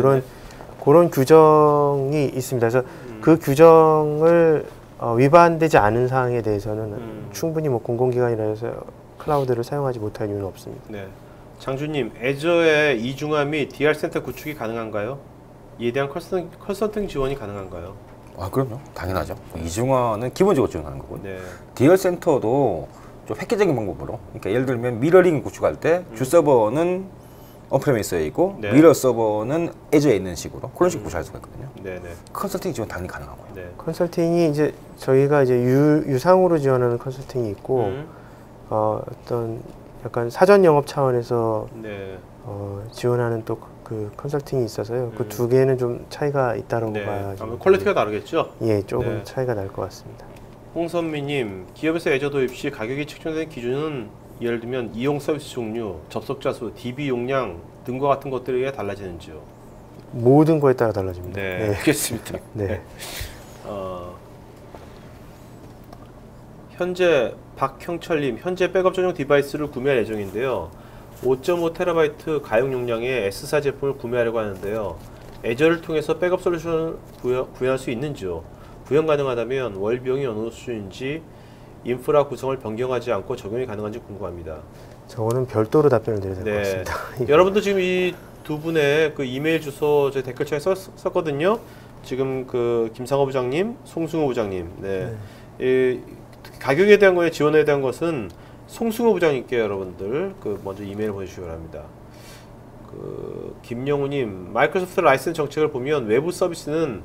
그런 규정이 있습니다. 그래서 그 규정을 위반되지 않은 사항에 대해서는 충분히 뭐 공공기관이라서 클라우드를 사용하지 못할 이유는 없습니다. 장주님, 애저의 이중화 및 DR 센터 구축이 가능한가요? 이에 대한 컨설팅 지원이 가능한가요? 그럼요. 당연하죠. 이중화는 기본적으로 지원하는 거고요. DR 센터도 좀 획기적인 방법으로, 그러니까 예를 들면 미러링 구축할 때 주 서버는 온프레미스에 있고 네. 미러 서버는 애저에 있는 식으로 그런 식으로 구축할 수가 있거든요. 네네. 컨설팅 지원 당연히 가능하고요. 네. 컨설팅이 이제 저희가 이제 유상으로 지원하는 컨설팅이 있고 어떤 약간 사전 영업 차원에서 네. 지원하는 또 그 컨설팅이 있어서요. 그 두 개는 좀 차이가 있다고 네. 봐야 아마 퀄리티가 다르겠죠? 예, 조금 네. 차이가 날 것 같습니다. 홍선미님, 기업에서 애저 도입 시 가격이 책정된 기준은 예를 들면 이용 서비스 종류, 접속자 수, DB 용량 등과 같은 것들에 달라지는지요? 모든 거에 따라 달라집니다. 네, 알겠습니다. 네. 현재 박형철님, 현재 백업 전용 디바이스를 구매할 예정인데요. 5.5TB 가용 용량의 S사 제품을 구매하려고 하는데요. 애저를 통해서 백업 솔루션을 구현할 수 있는지요? 구현 가능하다면 월 비용이 어느 수준인지, 인프라 구성을 변경하지 않고 적용이 가능한지 궁금합니다. 저거는 별도로 답변을 드려야 될 것 네. 같습니다. 여러분도 지금 이 두 분의 그 이메일 주소 제 댓글창에 썼거든요. 지금 그 김상호 부장님, 송승호 부장님. 네. 이 가격에 대한 거에 지원에 대한 것은 송승호 부장님께 여러분들 그 먼저 이메일 보내주시기 바랍니다. 그 김영우님, 마이크로소프트 라이센스 정책을 보면 외부 서비스는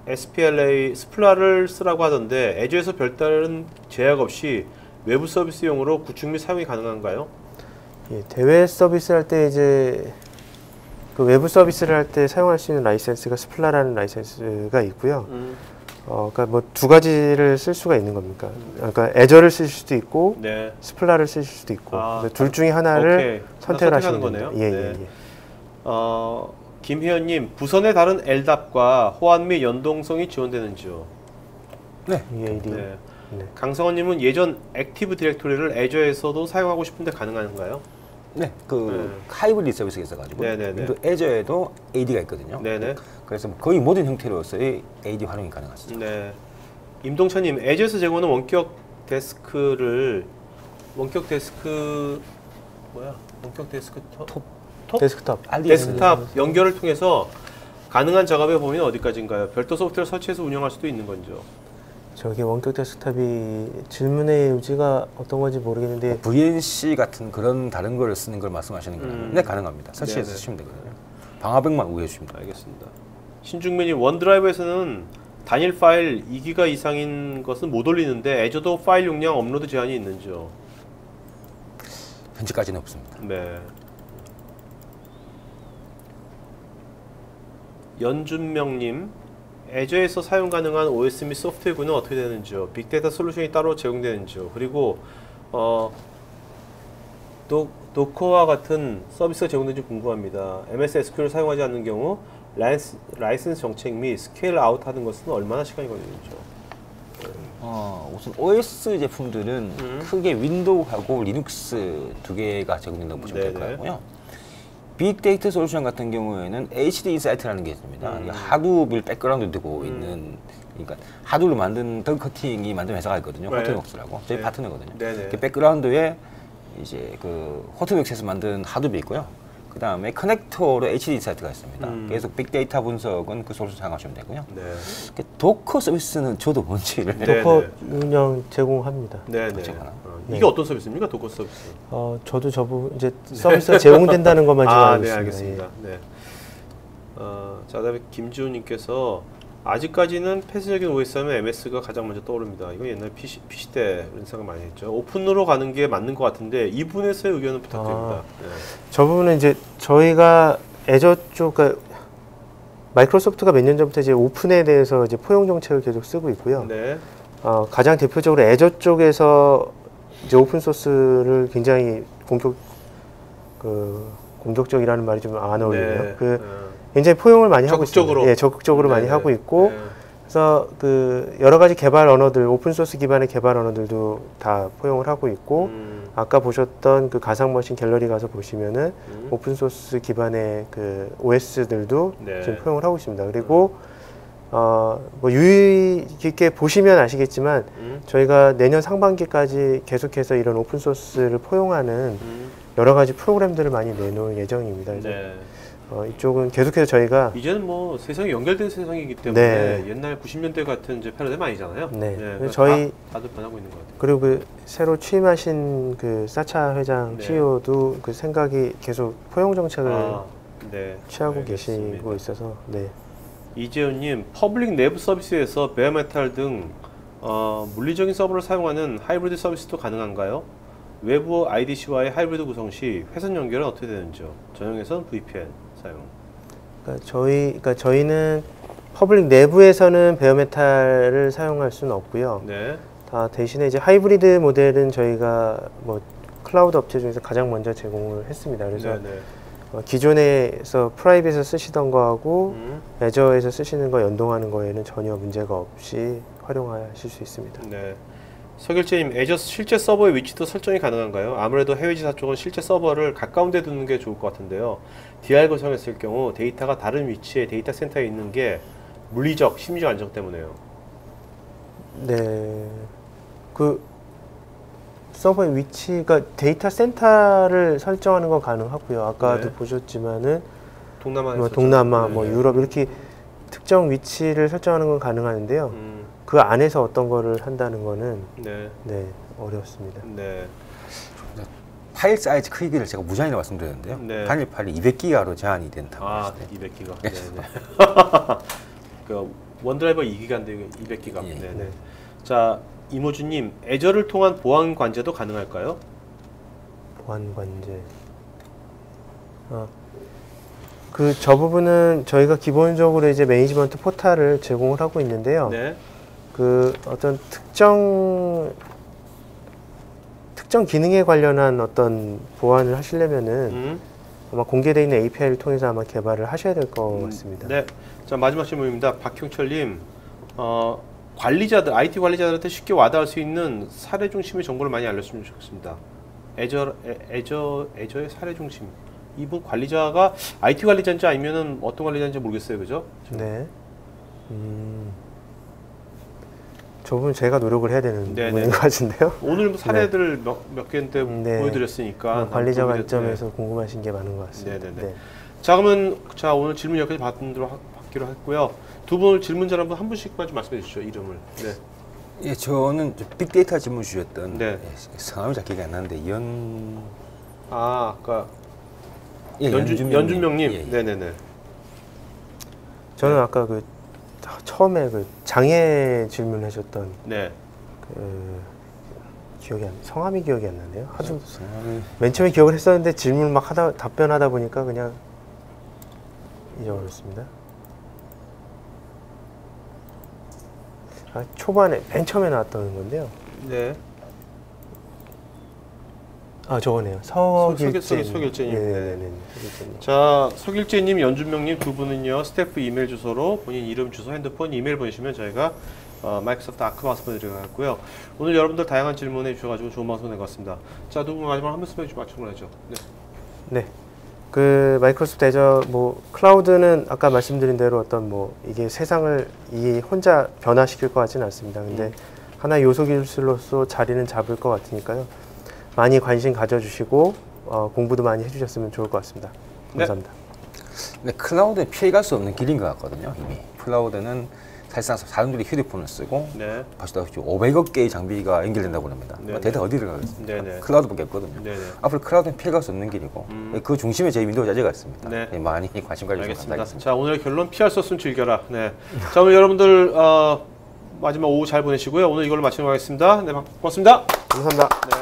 SPLA 스플라를 쓰라고 하던데 애저에서 별다른 제약 없이 외부 서비스용으로 구축 및 사용이 가능한가요? 예, 대외 서비스 할 때 이제 그 외부 서비스를 할 때 사용할 수 있는 라이센스가 스플라라는 라이센스가 있고요. 그러니까 뭐 두 가지를 쓸 수가 있는 겁니까? 그러니까 애저를 쓸 수도 있고 네. 스플라를 쓸 수도 있고 둘 중에 하나를 선택을 하시는 거네요. 예, 네. 예, 예. 김혜연님, 부선의 다른 LDAP과 호환 및 연동성이 지원되는지요? 네. UAD. 네. 네. 강성원님은 예전 액티브 디렉토리를 애저에서도 사용하고 싶은데 가능한가요? 네, 하이브리드 서비스가 있어가지고 윈도우 애저에도 AD가 있거든요. 네네. 그래서 거의 모든 형태로서의 AD 활용이 가능하습니다. 네. 임동찬님, 애저에서 제공하는 원격 데스크톱 데스크탑 연결을 통해서 가능한 작업의 범위는 어디까지인가요? 별도 소프트웨어를 설치해서 운영할 수도 있는 건죠. 저기 원격 데스크탑이 질문의 의지가 어떤 건지 모르겠는데 VNC 같은 그런 다른 걸 쓰는 걸 말씀하시는 거라면 네, 가능합니다. 설치해서 쓰시면 되거든요. 방화벽만 우회해 주십니다. 알겠습니다. 신중민님, 원드라이브에서는 단일 파일 2기가 이상인 것은 못 올리는데 애저도 파일 용량 업로드 제한이 있는지요? 현재까지는 없습니다. 네. 연준명님, 애저에서 사용 가능한 OS 및 소프트웨어군은 어떻게 되는지요? 빅데이터 솔루션이 따로 제공되는지요? 그리고 도커와 같은 서비스가 제공되는지 궁금합니다. MS SQL을 사용하지 않는 경우 라이센스 정책 및 스케일 아웃 하는 것은 얼마나 시간이 걸리는지요? 우선 OS 제품들은 크게 윈도우하고 리눅스 두 개가 제공된다고 보시면 될 것 같고요. 빅데이터 솔루션 같은 경우에는 HD 인사이트라는 게 있습니다. 하두빌 백그라운드 두고 있는, 그러니까 하두를 만든 덩커팅이 만든 회사가 있거든요. 호텔웍스라고 저희 파트너거든요. 그 백그라운드에 이제 그 호텔웍스에서 만든 하두비 있고요. 그 다음에 커넥터로 HD 인사이트가 있습니다. 계속 빅데이터 분석은 그 솔루션 사용하시면 되고요. 네. 도커 서비스는 저도 뭔지를 도커 운영 제공합니다. 네네. 이게 어떤 서비스입니까, 도커 서비스? 저도 저 부분 이제 서비스가 제공된다는 것만 지금 알고 네, 있습니다. 알겠습니다. 예. 네. 자, 그다음에 김지훈님께서 아직까지는 폐쇄적인 OS하면 MS가 가장 먼저 떠오릅니다. 이건 옛날 PC 때 그런 생각 많이 했죠. 오픈으로 가는 게 맞는 것 같은데 이 부분에서의 의견을 부탁드립니다. 네. 저 부분은 이제 저희가 애저 쪽, 그러니까 마이크로소프트가 몇 년 전부터 이제 오픈에 대해서 이제 포용 정책을 계속 쓰고 있고요. 네. 가장 대표적으로 애저 쪽에서 이제 오픈 소스를 굉장히 공격적이라는 말이 좀 안 어울리네요. 네. 굉장히 포용을 많이 적극적으로. 하고 있습니다. 예, 적극적으로 많이 하고 있고, 그래서 그 여러 가지 개발 언어들, 오픈 소스 기반의 개발 언어들도 다 포용을 하고 있고, 아까 보셨던 그 가상 머신 갤러리 가서 보시면은 오픈 소스 기반의 그 OS들도 지금 포용을 하고 있습니다. 그리고 뭐 유의 깊게 보시면 아시겠지만 저희가 내년 상반기까지 계속해서 이런 오픈 소스를 포용하는 여러 가지 프로그램들을 많이 내놓을 예정입니다. 그래서 이쪽은 계속해서 저희가 이제는 뭐 세상이 연결된 세상이기 때문에 옛날 90년대 같은 이제 패러다임 아니잖아요. 그러니까 저희 다들 변하고 있는 것 같아요. 그리고 그 새로 취임하신 그 사차 회장 CEO도 그 생각이 계속 포용 정책을 취하고 계시고 있어서 이재훈님, 퍼블릭 내부 서비스에서 베어메탈 등 물리적인 서버를 사용하는 하이브리드 서비스도 가능한가요? 외부 IDC와의 하이브리드 구성 시 회선 연결은 어떻게 되는지요? 전용에선 VPN 사용. 그러니까 저희는 퍼블릭 내부에서는 베어메탈을 사용할 수는 없고요. 다 대신에 이제 하이브리드 모델은 저희가 뭐 클라우드 업체 중에서 가장 먼저 제공을 했습니다. 그래서 기존에서 프라이빗에서 쓰시던 거하고 애저에서 쓰시는 거 연동하는 거에는 전혀 문제가 없이 활용하실 수 있습니다. 서길재님, 애저 실제 서버의 위치도 설정이 가능한가요? 아무래도 해외 지사 쪽은 실제 서버를 가까운 데 두는 게 좋을 것 같은데요. DR 구성했을 경우 데이터가 다른 위치에 데이터 센터에 있는 게 물리적, 심리적 안정 때문에요. 그 서버의 위치가 데이터 센터를 설정하는 건 가능하고요. 아까도 보셨지만은 동남아, 뭐 유럽 이렇게 특정 위치를 설정하는 건 가능한데요. 그 안에서 어떤 거를 한다는 거는 어렵습니다. 파일 사이즈 크기를 제가 무장히 말씀드렸는데요. 단일 파일이 200기가로 제한이 된다고. 200기가. 그 원드라이버 2기가인데 200기가. 자, 이모주님, 애저를 통한 보안 관제도 가능할까요? 보안 관제. 저 부분은 저희가 기본적으로 이제 매니지먼트 포탈을 제공을 하고 있는데요. 그 어떤 특정 기능에 관련한 어떤 보안을 하시려면은 아마 공개되어 있는 API를 통해서 아마 개발을 하셔야 될 것 같습니다. 자, 마지막 질문입니다. 박형철님, 관리자들, IT 관리자들한테 쉽게 와닿을 수 있는 사례 중심의 정보를 많이 알려주시면 좋겠습니다. 애저의 사례 중심. 이분 관리자가 IT 관리자인지 아니면은 어떤 관리자인지 모르겠어요, 그죠? 저 부분 제가 노력을 해야 되는 부분인 것 같은데요. 오늘 뭐 사례들 몇 개인데 보여드렸으니까 관리자 관점에서 궁금하신 게 많은 것 같습니다. 자, 그러면 오늘 질문 여기까지 받기로 했고요. 두 분 질문자 한 분씩만 좀 말씀해 주시죠. 이름을. 저는 빅데이터 질문 주셨던 성함이 잘 기억이 안 나는데 아까 연준명님. 저는 아까 처음에 장애 질문하셨던 성함이 기억이 안 나네요. 하도 맨 처음에 기억을 했었는데 질문 막 답변하다 보니까 그냥 잊어버렸습니다. 초반에 맨 처음에 나왔던 건데요. 저거네요. 서길재님. 자, 서길재님, 연준명님 두 분은요, 스태프 이메일 주소로 본인 이름, 주소, 핸드폰, 이메일 보내시면 저희가 마이크로소프트 아크마우스 보내드리고요. 오늘 여러분들 다양한 질문해 주셔가지고 좋은 방송 된 것 같습니다. 자, 두 분 마지막 한 말씀 해주시면 마치고 가야죠. 그 마이크로소프트 애저 클라우드는 아까 말씀드린 대로 어떤 이게 세상을 혼자 변화시킬 것 같지는 않습니다. 근데 하나의 요소 기술로서 자리는 잡을 것 같으니까요. 많이 관심 가져주시고 공부도 많이 해주셨으면 좋을 것 같습니다. 감사합니다. 클라우드는 피해갈 수 없는 길인 것 같거든요. 이미 클라우드는 사실상 사람들이 휴대폰을 쓰고 보시다시피 500억 개의 장비가 연결된다고 합니다. 데이터 어디를 가겠습니까? 클라우드밖에 없거든요. 앞으로 클라우드는 피해갈 수 없는 길이고 그 중심에 저희 윈도우 자재가 있습니다. 많이 관심 가져주시면 감사하겠습니다. 자, 오늘의 결론 피할 수 없으면 즐겨라. 자, 오늘 여러분들 마지막 오후 잘 보내시고요. 오늘 이걸로 마치도록 하겠습니다. 고맙습니다. 감사합니다.